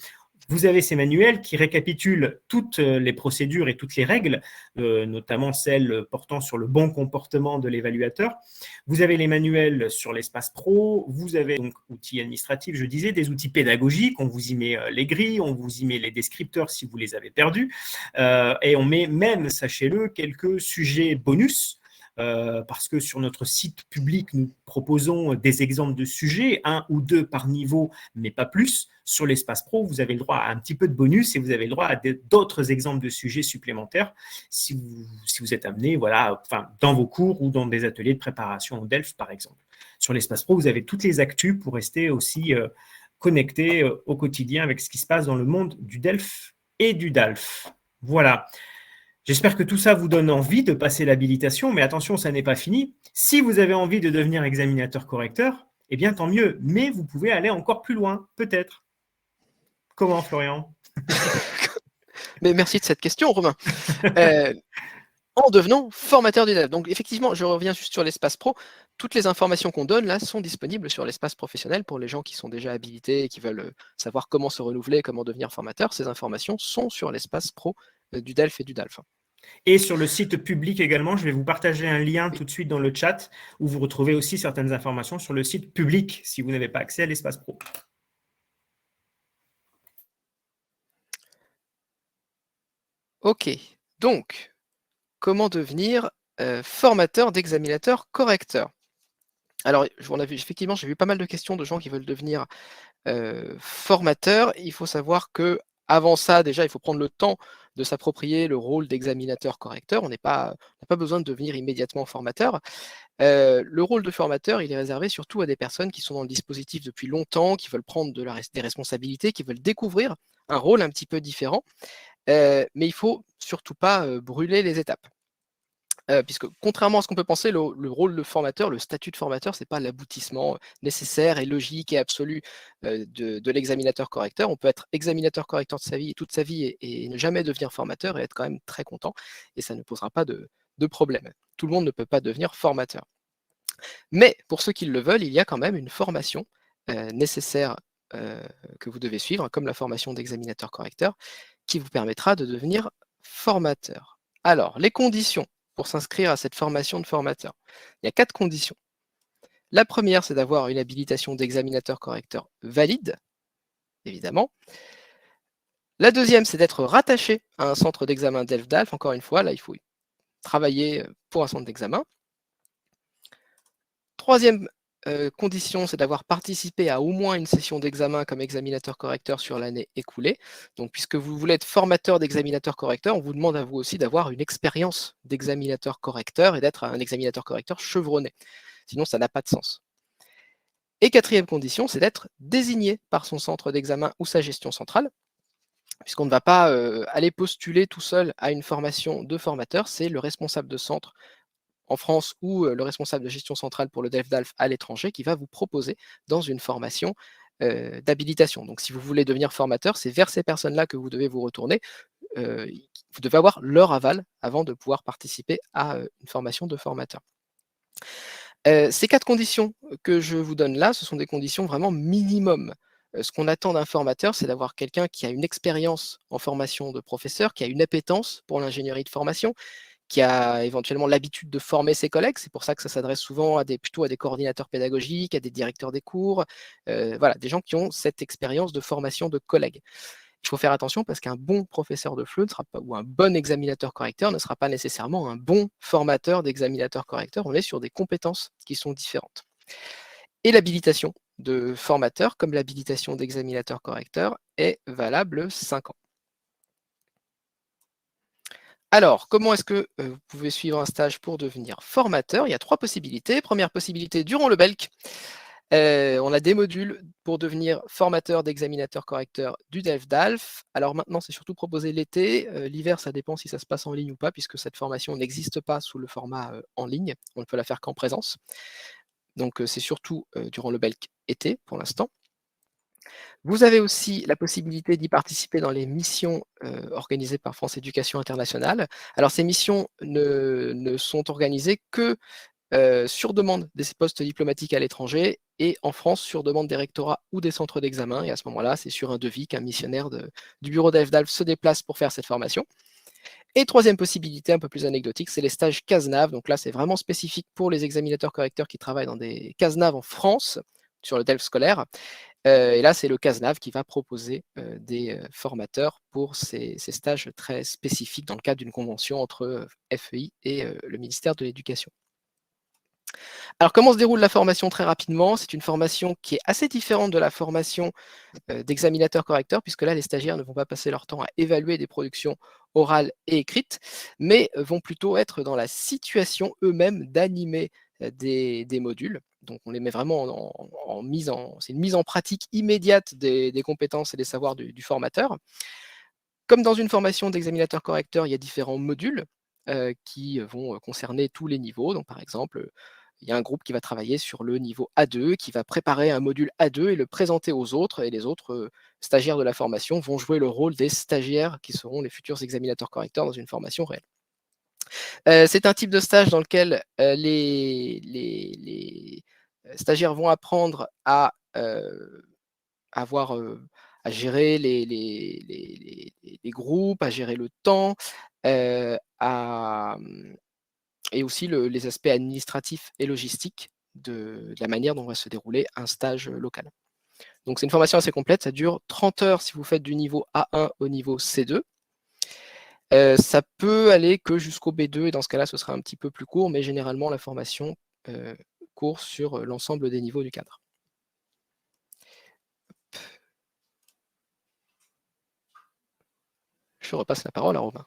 vous avez ces manuels qui récapitulent toutes les procédures et toutes les règles, notamment celles portant sur le bon comportement de l'évaluateur. Vous avez les manuels sur l'espace pro, vous avez donc outils administratifs, je disais, des outils pédagogiques, on vous y met les grilles, on vous y met les descripteurs si vous les avez perdus, et on met même, sachez-le, quelques sujets bonus, parce que sur notre site public, nous proposons des exemples de sujets, 1 ou 2 par niveau, mais pas plus. Sur l'espace pro, vous avez le droit à un petit peu de bonus et vous avez le droit à d'autres exemples de sujets supplémentaires si vous êtes amené, voilà, enfin, dans vos cours ou dans des ateliers de préparation au DELF, par exemple. Sur l'espace pro, vous avez toutes les actus pour rester aussi connecté au quotidien avec ce qui se passe dans le monde du DELF et du DALF. Voilà. J'espère que tout ça vous donne envie de passer l'habilitation, mais attention, ça n'est pas fini. Si vous avez envie de devenir examinateur correcteur, eh bien tant mieux, mais vous pouvez aller encore plus loin, peut-être. Comment, Florian? Mais merci de cette question, Romain. En devenant formateur du DALF. Donc effectivement, je reviens juste sur l'espace pro. Toutes les informations qu'on donne là sont disponibles sur l'espace professionnel pour les gens qui sont déjà habilités et qui veulent savoir comment se renouveler, comment devenir formateur. Ces informations sont sur l'espace pro du DELF et du DALF. Et sur le site public également, je vais vous partager un lien tout de suite dans le chat où vous retrouvez aussi certaines informations sur le site public si vous n'avez pas accès à l'espace pro. Ok, donc comment devenir formateur d'examinateur correcteur? Alors, effectivement, j'ai vu pas mal de questions de gens qui veulent devenir formateur. Il faut savoir que avant ça, déjà, il faut prendre le temps de s'approprier le rôle d'examinateur correcteur. On n'a pas besoin de devenir immédiatement formateur. Le rôle de formateur, il est réservé surtout à des personnes qui sont dans le dispositif depuis longtemps, qui veulent prendre des responsabilités, qui veulent découvrir un rôle un petit peu différent. Mais il ne faut surtout pas brûler les étapes. Puisque contrairement à ce qu'on peut penser, le rôle de formateur, le statut de formateur, ce n'est pas l'aboutissement nécessaire et logique et absolu de l'examinateur correcteur. On peut être examinateur correcteur de sa vie, toute sa vie et ne jamais devenir formateur et être quand même très content, et ça ne posera pas de problème. Tout le monde ne peut pas devenir formateur. Mais pour ceux qui le veulent, il y a quand même une formation nécessaire que vous devez suivre, comme la formation d'examinateur correcteur, qui vous permettra de devenir formateur. Alors, les conditions pour s'inscrire à cette formation de formateur. Il y a 4 conditions. La première, c'est d'avoir une habilitation d'examinateur correcteur valide, évidemment. La deuxième, c'est d'être rattaché à un centre d'examen DELF-DALF. Encore une fois, là, il faut travailler pour un centre d'examen. Troisième condition, c'est d'avoir participé à au moins une session d'examen comme examinateur correcteur sur l'année écoulée. Donc, puisque vous voulez être formateur d'examinateur correcteur, on vous demande à vous aussi d'avoir une expérience d'examinateur correcteur et d'être un examinateur correcteur chevronné. Sinon, ça n'a pas de sens. Et quatrième condition, c'est d'être désigné par son centre d'examen ou sa gestion centrale, puisqu'on ne va pas aller postuler tout seul à une formation de formateur, c'est le responsable de centre en France ou le responsable de gestion centrale pour le DELF-DALF à l'étranger qui va vous proposer dans une formation d'habilitation. Donc si vous voulez devenir formateur, c'est vers ces personnes-là que vous devez vous retourner. Vous devez avoir leur aval avant de pouvoir participer à une formation de formateur. Ces 4 conditions que je vous donne là, ce sont des conditions vraiment minimum. Ce qu'on attend d'un formateur, c'est d'avoir quelqu'un qui a une expérience en formation de professeur, qui a une appétence pour l'ingénierie de formation, qui a éventuellement l'habitude de former ses collègues. C'est pour ça que ça s'adresse souvent plutôt à des coordinateurs pédagogiques, à des directeurs des cours, voilà, des gens qui ont cette expérience de formation de collègues. Il faut faire attention parce qu'un bon professeur de FLE ou un bon examinateur correcteur ne sera pas nécessairement un bon formateur d'examinateur correcteur. On est sur des compétences qui sont différentes. Et l'habilitation de formateur, comme l'habilitation d'examinateur correcteur, est valable 5 ans. Alors, comment est-ce que vous pouvez suivre un stage pour devenir formateur? Il y a 3 possibilités. Première possibilité, durant le BELC, on a des modules pour devenir formateur d'examinateur correcteur du DELF-DALF. Alors maintenant, c'est surtout proposé l'été. L'hiver, ça dépend si ça se passe en ligne ou pas, puisque cette formation n'existe pas sous le format en ligne. On ne peut la faire qu'en présence. Donc, c'est surtout durant le BELC été, pour l'instant. Vous avez aussi la possibilité d'y participer dans les missions organisées par France Éducation Internationale. Alors, ces missions ne sont organisées que sur demande des postes diplomatiques à l'étranger et en France sur demande des rectorats ou des centres d'examen. Et à ce moment-là, c'est sur un devis qu'un missionnaire du bureau d'AFDALF se déplace pour faire cette formation. Et troisième possibilité, un peu plus anecdotique, c'est les stages CASNAV. Donc là, c'est vraiment spécifique pour les examinateurs correcteurs qui travaillent dans des CASNAV en France, sur le DELF scolaire. Et là, c'est le CASNAV qui va proposer des formateurs pour ces stages très spécifiques dans le cadre d'une convention entre FEI et le ministère de l'Éducation. Alors, comment se déroule la formation très rapidement? C'est une formation qui est assez différente de la formation d'examinateur correcteur, puisque là, les stagiaires ne vont pas passer leur temps à évaluer des productions orales et écrites, mais vont plutôt être dans la situation eux-mêmes d'animer des modules. Donc, on les met vraiment c'est une mise en pratique immédiate des compétences et des savoirs du formateur. Comme dans une formation d'examinateur correcteur, il y a différents modules qui vont concerner tous les niveaux. Donc, par exemple, il y a un groupe qui va travailler sur le niveau A2, qui va préparer un module A2 et le présenter aux autres. Et les autres stagiaires de la formation vont jouer le rôle des stagiaires qui seront les futurs examinateurs correcteurs dans une formation réelle. C'est un type de stage dans lequel les stagiaires vont apprendre à gérer les groupes, à gérer le temps, et aussi les aspects administratifs et logistiques de la manière dont va se dérouler un stage local. Donc c'est une formation assez complète, ça dure 30 heures si vous faites du niveau A1 au niveau C2. Ça peut aller que jusqu'au B2 et dans ce cas-là, ce sera un petit peu plus court, mais généralement la formation court sur l'ensemble des niveaux du cadre. Je repasse la parole à Robin.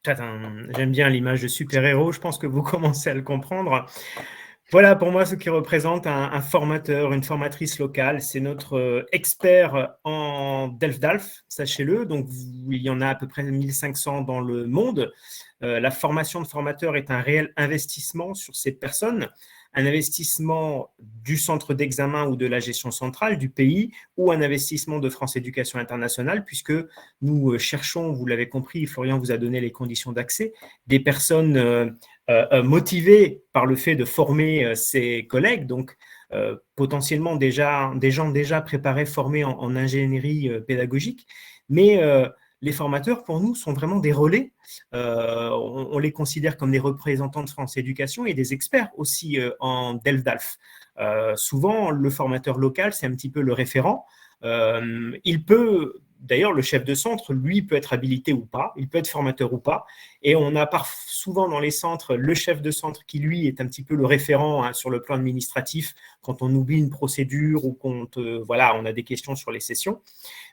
J'aime bien l'image de super-héros, je pense que vous commencez à le comprendre. Voilà pour moi ce qui représente un formateur, une formatrice locale. C'est notre expert en DELF-DALF, sachez-le. Donc, il y en a à peu près 1500 dans le monde. La formation de formateur est un réel investissement sur ces personnes, un investissement du centre d'examen ou de la gestion centrale du pays ou un investissement de France Éducation Internationale puisque nous cherchons, vous l'avez compris, Florian vous a donné les conditions d'accès, des personnes motivés par le fait de former ses collègues, donc potentiellement des gens déjà préparés, formés en ingénierie pédagogique, mais les formateurs, pour nous, sont vraiment des relais. On les considère comme des représentants de France Éducation et des experts aussi en DELF-DALF. Souvent, le formateur local, c'est un petit peu le référent. Il peut... D'ailleurs, le chef de centre, lui, peut être habilité ou pas, il peut être formateur ou pas. Et on a souvent dans les centres le chef de centre qui, lui, est un petit peu le référent sur le plan administratif quand on oublie une procédure ou quand on a des questions sur les sessions.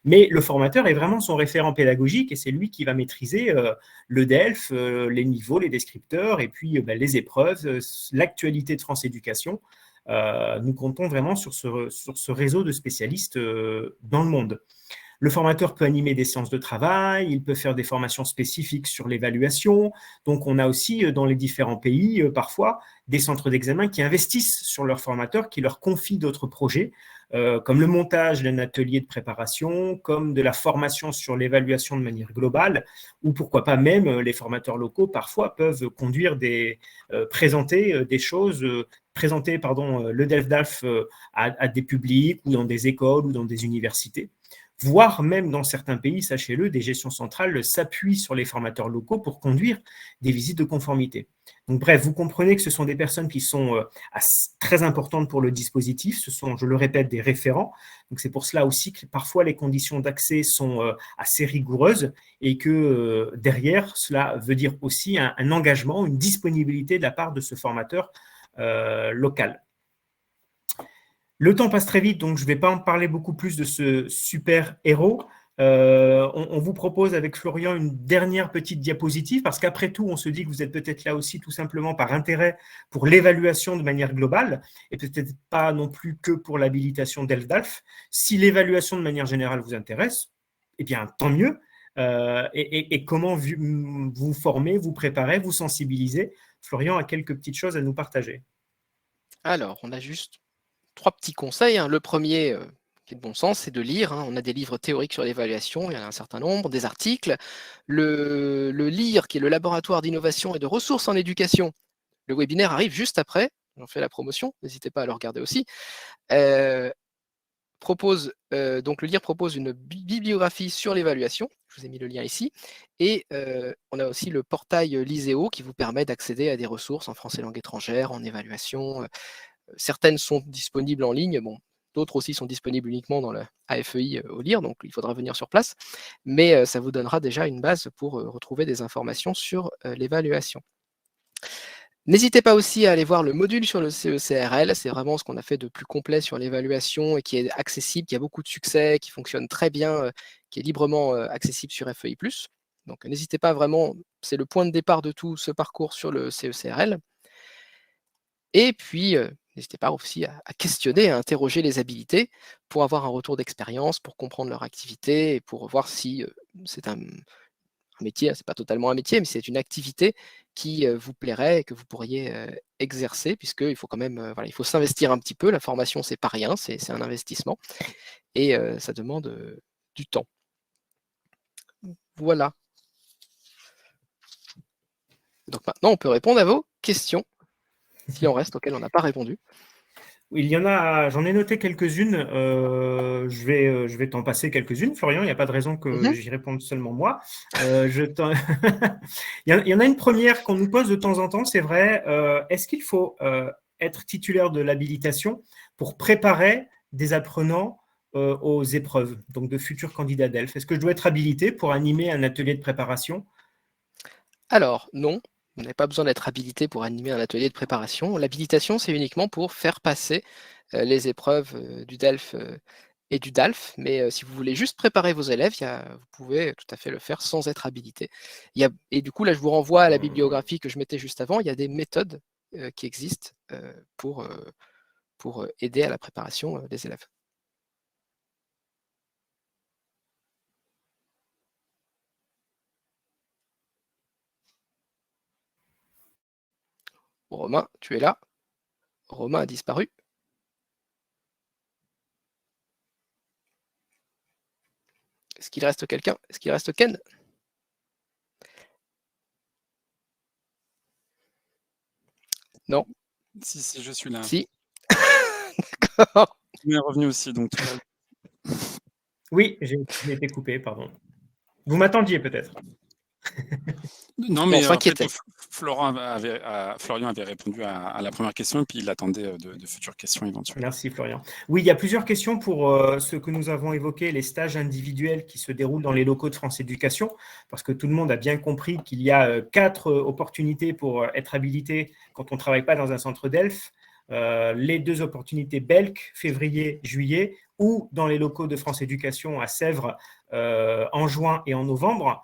Mais le formateur est vraiment son référent pédagogique et c'est lui qui va maîtriser le DELF, les niveaux, les descripteurs et puis les épreuves, l'actualité de France Éducation. Nous comptons vraiment sur ce réseau de spécialistes dans le monde. Le formateur peut animer des séances de travail, il peut faire des formations spécifiques sur l'évaluation. Donc, on a aussi dans les différents pays, parfois, des centres d'examen qui investissent sur leurs formateurs, qui leur confient d'autres projets, comme le montage d'un atelier de préparation, comme de la formation sur l'évaluation de manière globale, ou pourquoi pas même les formateurs locaux, parfois, peuvent présenter des choses, le DELF-DALF à des publics ou dans des écoles ou dans des universités. Voire même dans certains pays, sachez-le, des gestions centrales s'appuient sur les formateurs locaux pour conduire des visites de conformité. Donc bref, vous comprenez que ce sont des personnes qui sont très importantes pour le dispositif, ce sont, je le répète, des référents. Donc c'est pour cela aussi que parfois les conditions d'accès sont assez rigoureuses et que derrière, cela veut dire aussi un engagement, une disponibilité de la part de ce formateur local. Le temps passe très vite, donc je ne vais pas en parler beaucoup plus de ce super-héros. On vous propose avec Florian une dernière petite diapositive parce qu'après tout, on se dit que vous êtes peut-être là aussi tout simplement par intérêt pour l'évaluation de manière globale et peut-être pas non plus que pour l'habilitation d'ELF-DALF. Si l'évaluation de manière générale vous intéresse, eh bien, tant mieux. Et comment vous formez, vous préparez, vous sensibilisez. Florian a quelques petites choses à nous partager. Alors, on a juste 3 petits conseils. Le premier, qui est de bon sens, c'est de lire. On a des livres théoriques sur l'évaluation, il y en a un certain nombre, des articles. Le LIR, qui est le laboratoire d'innovation et de ressources en éducation, le webinaire arrive juste après. J'en fais la promotion, n'hésitez pas à le regarder aussi. Donc le LIR propose une bibliographie sur l'évaluation. Je vous ai mis le lien ici. Et on a aussi le portail Liseo qui vous permet d'accéder à des ressources en français langue étrangère, en évaluation. Certaines sont disponibles en ligne. Bon, d'autres aussi sont disponibles uniquement dans la AFEI au LIR, donc il faudra venir sur place. Mais ça vous donnera déjà une base pour retrouver des informations sur l'évaluation. N'hésitez pas aussi à aller voir le module sur le CECRL, c'est vraiment ce qu'on a fait de plus complet sur l'évaluation et qui est accessible, qui a beaucoup de succès, qui fonctionne très bien, qui est librement accessible sur FEI+. Donc n'hésitez pas vraiment, c'est le point de départ de tout ce parcours sur le CECRL. Et puis, n'hésitez pas aussi à questionner, à interroger les habilités pour avoir un retour d'expérience, pour comprendre leur activité et pour voir si c'est un métier, c'est pas totalement un métier, mais c'est une activité qui vous plairait et que vous pourriez exercer, puisqu'il faut quand même, voilà, il faut s'investir un petit peu. La formation, c'est pas rien, c'est un investissement et ça demande du temps. Voilà. Donc maintenant, on peut répondre à vos questions, s'il en reste auxquelles on n'a pas répondu. Il y en a, j'en ai noté quelques-unes. Je vais t'en passer quelques-unes, Florian. Il n'y a pas de raison que j'y réponde seulement moi. Il y en a une première qu'on nous pose de temps en temps, c'est vrai. Est-ce qu'il faut être titulaire de l'habilitation pour préparer des apprenants aux épreuves, donc de futurs candidats d'ELF? Est-ce que je dois être habilité pour animer un atelier de préparation? Alors, non. Vous n'avez pas besoin d'être habilité pour animer un atelier de préparation. L'habilitation, c'est uniquement pour faire passer les épreuves du DELF et du DALF. Mais si vous voulez juste préparer vos élèves, vous pouvez tout à fait le faire sans être habilité. Et du coup, là, je vous renvoie à la bibliographie que je mettais juste avant. Il y a des méthodes qui existent pour aider à la préparation des élèves. Romain, tu es là? Romain a disparu. Est-ce qu'il reste quelqu'un? Est-ce qu'il reste Ken? Non. Si, je suis là. Si. D'accord. Tu es revenu aussi, donc. Oui, j'ai été coupé, pardon. Vous m'attendiez peut-être. Non, mais on s'inquiétait. Florian avait répondu à la première question et puis il attendait de futures questions éventuelles. Merci Florian. Oui, il y a plusieurs questions pour ce que nous avons évoqué, les stages individuels qui se déroulent dans les locaux de France Éducation, parce que tout le monde a bien compris qu'il y a 4 opportunités pour être habilité quand on ne travaille pas dans un centre d'ELF. Les 2 opportunités Belk, février, juillet, ou dans les locaux de France Éducation à Sèvres en juin et en novembre.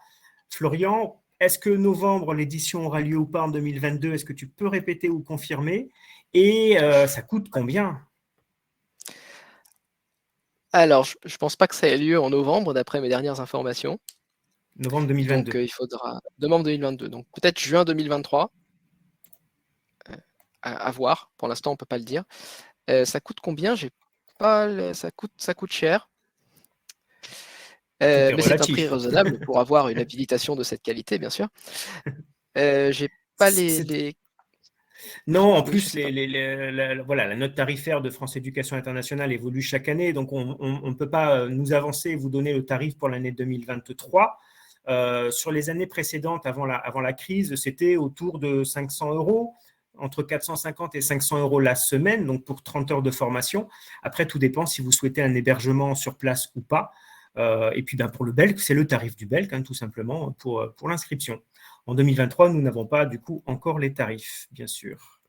Florian, est-ce que novembre, l'édition aura lieu ou pas en 2022? Est-ce que tu peux répéter ou confirmer? Et ça coûte combien? Alors, je ne pense pas que ça ait lieu en novembre, d'après mes dernières informations. Novembre 2022. Donc, il faudra novembre 2022. Donc, peut-être juin 2023. À voir. Pour l'instant, on ne peut pas le dire. Ça coûte combien? Ça coûte cher. Mais c'est un prix raisonnable pour avoir une habilitation de cette qualité, bien sûr. J'ai pas les... Non, en plus, voilà, la note tarifaire de France Éducation Internationale évolue chaque année, donc on ne peut pas nous avancer et vous donner le tarif pour l'année 2023. Sur les années précédentes, avant la crise, c'était autour de 500 €, entre 450 et 500 € la semaine, donc pour 30 heures de formation. Après, tout dépend si vous souhaitez un hébergement sur place ou pas. Et puis, pour le Belk, c'est le tarif du Belk, tout simplement, pour l'inscription. En 2023, nous n'avons pas, du coup, encore les tarifs, bien sûr.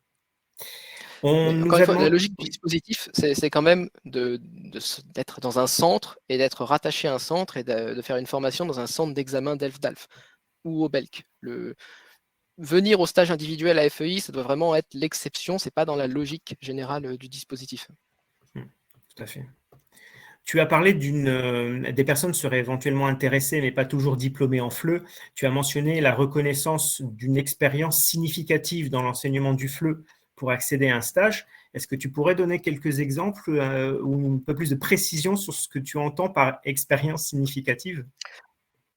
On Mais nous encore a une fois, la demandé... logique du dispositif, c'est quand même d'être dans un centre et d'être rattaché à un centre et de faire une formation dans un centre d'examen d'ELF-DALF ou au BELC. Venir au stage individuel à FEI, ça doit vraiment être l'exception, c'est pas dans la logique générale du dispositif. Tout à fait. Tu as parlé des personnes seraient éventuellement intéressées, mais pas toujours diplômées en FLE. Tu as mentionné la reconnaissance d'une expérience significative dans l'enseignement du FLE pour accéder à un stage. Est-ce que tu pourrais donner quelques exemples ou un peu plus de précision sur ce que tu entends par expérience significative?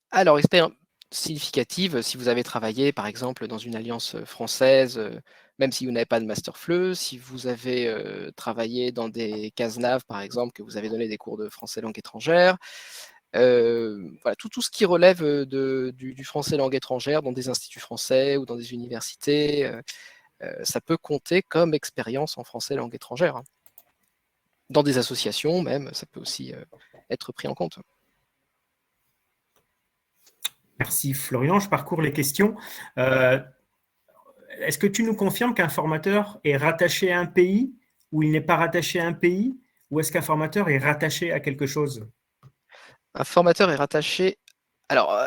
Alors, expérience significative, si vous avez travaillé par exemple dans une alliance française, même si vous n'avez pas de master FLE, si vous avez travaillé dans des CASNAV par exemple, que vous avez donné des cours de français langue étrangère, voilà, tout ce qui relève du français langue étrangère dans des instituts français ou dans des universités, ça peut compter comme expérience en français langue étrangère, hein. Dans des associations même, ça peut aussi être pris en compte. Merci Florian, je parcours les questions. Est-ce que tu nous confirmes qu'un formateur est rattaché à un pays ou il n'est pas rattaché à un pays, ou est-ce qu'un formateur est rattaché à quelque chose? Un formateur est rattaché... Alors,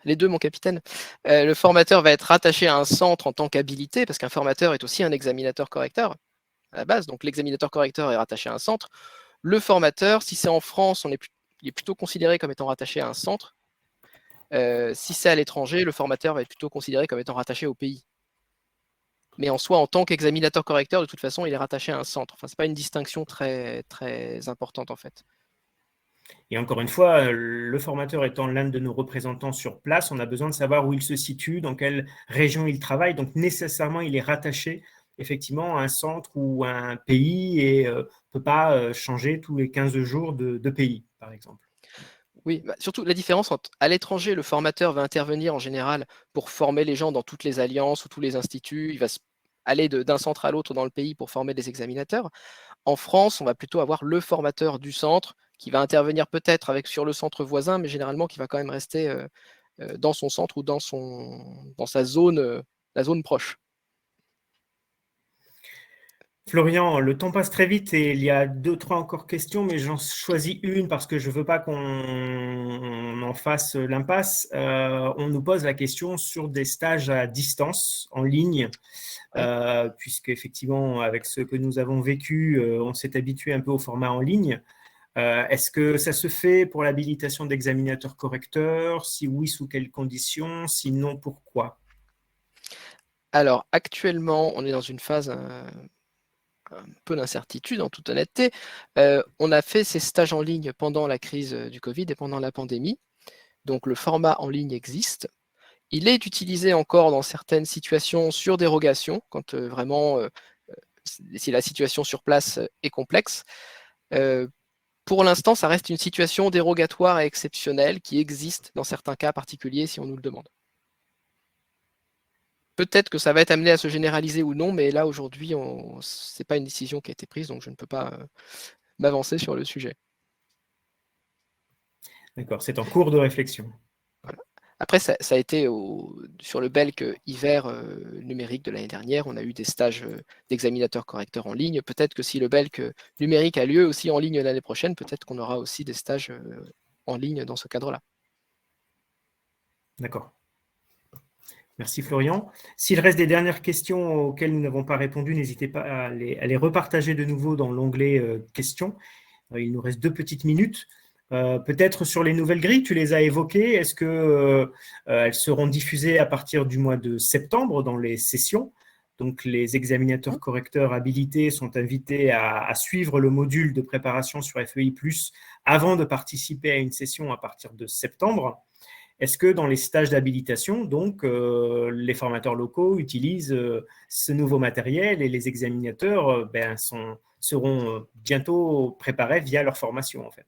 les deux, mon capitaine. Le formateur va être rattaché à un centre en tant qu'habilité, parce qu'un formateur est aussi un examinateur correcteur à la base. Donc l'examinateur correcteur est rattaché à un centre. Le formateur, si c'est en France, il est plutôt considéré comme étant rattaché à un centre. Si c'est à l'étranger, le formateur va être plutôt considéré comme étant rattaché au pays. Mais en soi, en tant qu'examinateur correcteur, de toute façon, il est rattaché à un centre. Enfin, c'est pas une distinction très, très importante en fait. Et encore une fois, le formateur étant l'un de nos représentants sur place, on a besoin de savoir où il se situe, dans quelle région il travaille. Donc nécessairement, il est rattaché effectivement à un centre ou à un pays et ne peut pas changer tous les 15 jours de pays, par exemple. Oui, bah, surtout la différence entre à l'étranger, le formateur va intervenir en général pour former les gens dans toutes les alliances ou tous les instituts. Il va aller d'un centre à l'autre dans le pays pour former des examinateurs. En France, on va plutôt avoir le formateur du centre qui va intervenir peut-être sur le centre voisin, mais généralement qui va quand même rester dans son centre ou dans sa zone, la zone proche. Florian, le temps passe très vite et il y a 2, 3 encore questions, mais j'en choisis une parce que je ne veux pas qu'on en fasse l'impasse. On nous pose la question sur des stages à distance, en ligne, puisque effectivement, avec ce que nous avons vécu, on s'est habitué un peu au format en ligne. Est-ce que ça se fait pour l'habilitation d'examinateur correcteur? Si oui, sous quelles conditions? Sinon, pourquoi? Alors, actuellement, on est dans une phase un peu d'incertitude, en toute honnêteté. On a fait ces stages en ligne pendant la crise du Covid et pendant la pandémie. Donc, le format en ligne existe. Il est utilisé encore dans certaines situations sur dérogation, quand vraiment, si la situation sur place est complexe. Pour l'instant, ça reste une situation dérogatoire et exceptionnelle qui existe dans certains cas particuliers si on nous le demande. Peut-être que ça va être amené à se généraliser ou non, mais là, aujourd'hui, ce n'est pas une décision qui a été prise, donc je ne peux pas m'avancer sur le sujet. D'accord, c'est en cours de réflexion. Voilà. Après, ça a été sur le BELC hiver numérique de l'année dernière, on a eu des stages d'examinateurs correcteurs en ligne. Peut-être que si le BELC numérique a lieu aussi en ligne l'année prochaine, peut-être qu'on aura aussi des stages en ligne dans ce cadre-là. D'accord. Merci Florian. S'il reste des dernières questions auxquelles nous n'avons pas répondu, n'hésitez pas à les repartager de nouveau dans l'onglet questions. Il nous reste 2 petites minutes. Peut-être sur les nouvelles grilles, tu les as évoquées. Est-ce qu'elles seront diffusées à partir du mois de septembre dans les sessions? Donc, les examinateurs correcteurs habilités sont invités à suivre le module de préparation sur FEI+, avant de participer à une session à partir de septembre. Est-ce que dans les stages d'habilitation, donc, les formateurs locaux utilisent ce nouveau matériel et les examinateurs seront bientôt préparés via leur formation, en fait?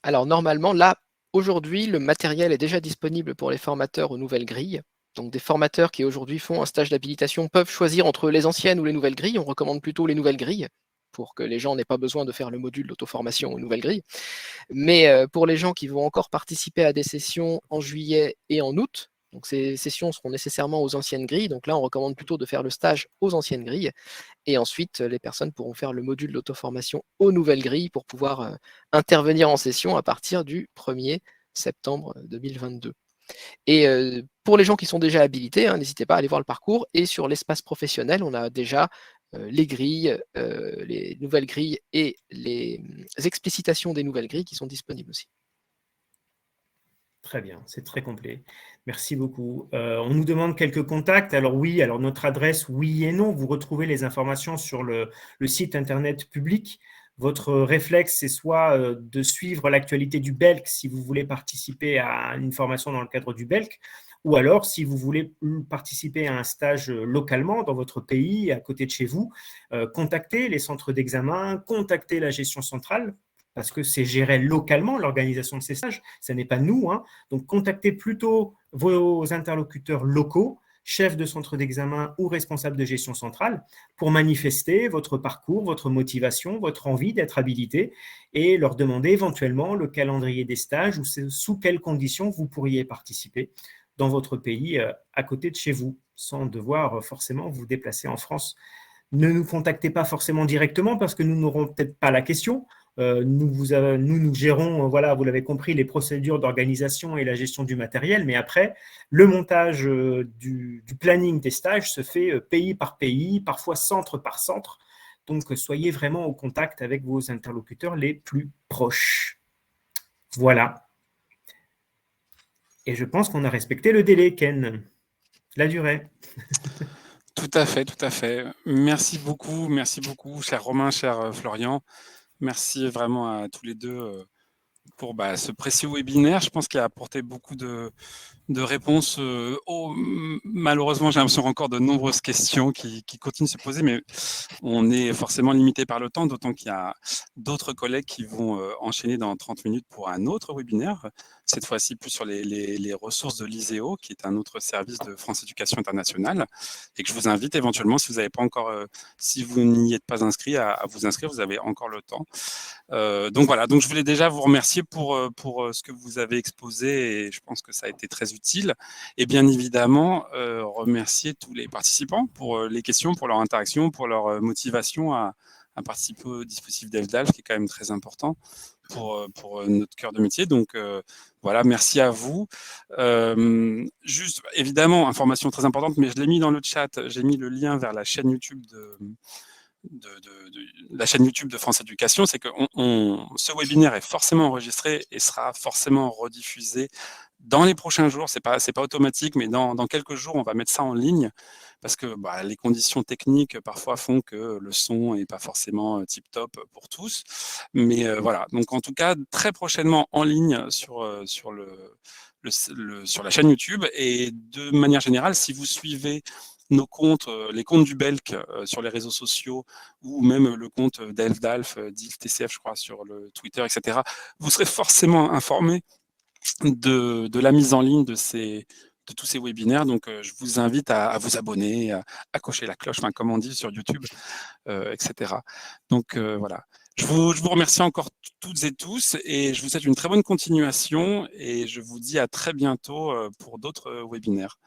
Alors, normalement, là, aujourd'hui, le matériel est déjà disponible pour les formateurs aux nouvelles grilles. Donc, des formateurs qui aujourd'hui font un stage d'habilitation peuvent choisir entre les anciennes ou les nouvelles grilles. On recommande plutôt les nouvelles grilles pour que les gens n'aient pas besoin de faire le module d'auto-formation aux nouvelles grilles. Mais pour les gens qui vont encore participer à des sessions en juillet et en août, Donc ces sessions seront nécessairement aux anciennes grilles. Donc là, on recommande plutôt de faire le stage aux anciennes grilles. Et ensuite, les personnes pourront faire le module d'auto-formation aux nouvelles grilles pour pouvoir intervenir en session à partir du 1er septembre 2022. Et pour les gens qui sont déjà habilités, n'hésitez pas à aller voir le parcours. Et sur l'espace professionnel, on a déjà les grilles, les nouvelles grilles et les explicitations des nouvelles grilles qui sont disponibles aussi. Très bien, c'est très complet. Merci beaucoup. On nous demande quelques contacts. Alors oui, alors notre adresse, oui et non. Vous retrouvez les informations sur le site internet public. Votre réflexe, c'est soit de suivre l'actualité du BELC si vous voulez participer à une formation dans le cadre du BELC, ou alors si vous voulez participer à un stage localement dans votre pays, à côté de chez vous, contactez les centres d'examen, contactez la gestion centrale, parce que c'est géré localement, l'organisation de ces stages, ce n'est pas nous. Donc, contactez plutôt vos interlocuteurs locaux, chefs de centre d'examen ou responsables de gestion centrale, pour manifester votre parcours, votre motivation, votre envie d'être habilité et leur demander éventuellement le calendrier des stages ou sous quelles conditions vous pourriez participer dans votre pays à côté de chez vous, sans devoir forcément vous déplacer en France. Ne nous contactez pas forcément directement parce que nous n'aurons peut-être pas la question. Nous gérons, voilà, vous l'avez compris, les procédures d'organisation et la gestion du matériel, mais après, le montage du planning des stages se fait pays par pays, parfois centre par centre. Donc, soyez vraiment au contact avec vos interlocuteurs les plus proches. Voilà. Et je pense qu'on a respecté le délai, Ken, la durée. Tout à fait, tout à fait. Merci beaucoup, cher Romain, cher Florian. Merci vraiment à tous les deux pour ce précieux webinaire. Je pense qu'il a apporté beaucoup de réponses. Malheureusement, j'ai l'impression encore de nombreuses questions qui continuent de se poser, mais on est forcément limité par le temps, d'autant qu'il y a d'autres collègues qui vont enchaîner dans 30 minutes pour un autre webinaire, cette fois-ci plus sur les ressources de l'ISEO, qui est un autre service de France Éducation Internationale, et que je vous invite éventuellement, si vous n'avez pas encore, si vous n'y êtes pas inscrit, à vous inscrire, vous avez encore le temps. Donc voilà, donc je voulais déjà vous remercier pour ce que vous avez exposé, et je pense que ça a été très utile. Et bien évidemment, remercier tous les participants pour les questions, pour leur interaction, pour leur motivation à participer au dispositif d'ELDALF, qui est quand même très important pour notre cœur de métier. Donc voilà, merci à vous. Juste, évidemment, information très importante, mais je l'ai mis dans le chat, j'ai mis le lien vers la chaîne YouTube de la chaîne YouTube de France Éducation, c'est que ce webinaire est forcément enregistré et sera forcément rediffusé dans les prochains jours. C'est pas automatique, mais dans quelques jours, on va mettre ça en ligne parce que les conditions techniques parfois font que le son n'est pas forcément tip-top pour tous. Mais voilà, donc en tout cas, très prochainement en ligne sur la chaîne YouTube. Et de manière générale, si vous suivez nos comptes, les comptes du BELC sur les réseaux sociaux, ou même le compte d'ELFDALF, d'ILTCF, je crois, sur le Twitter, etc., vous serez forcément informé de la mise en ligne de tous ces webinaires. Donc, je vous invite à vous abonner, à cocher la cloche, comme on dit sur YouTube, etc. Donc, voilà. Je vous remercie encore toutes et tous, et je vous souhaite une très bonne continuation, et je vous dis à très bientôt pour d'autres webinaires.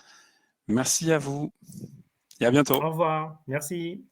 Merci à vous et à bientôt. Au revoir. Merci.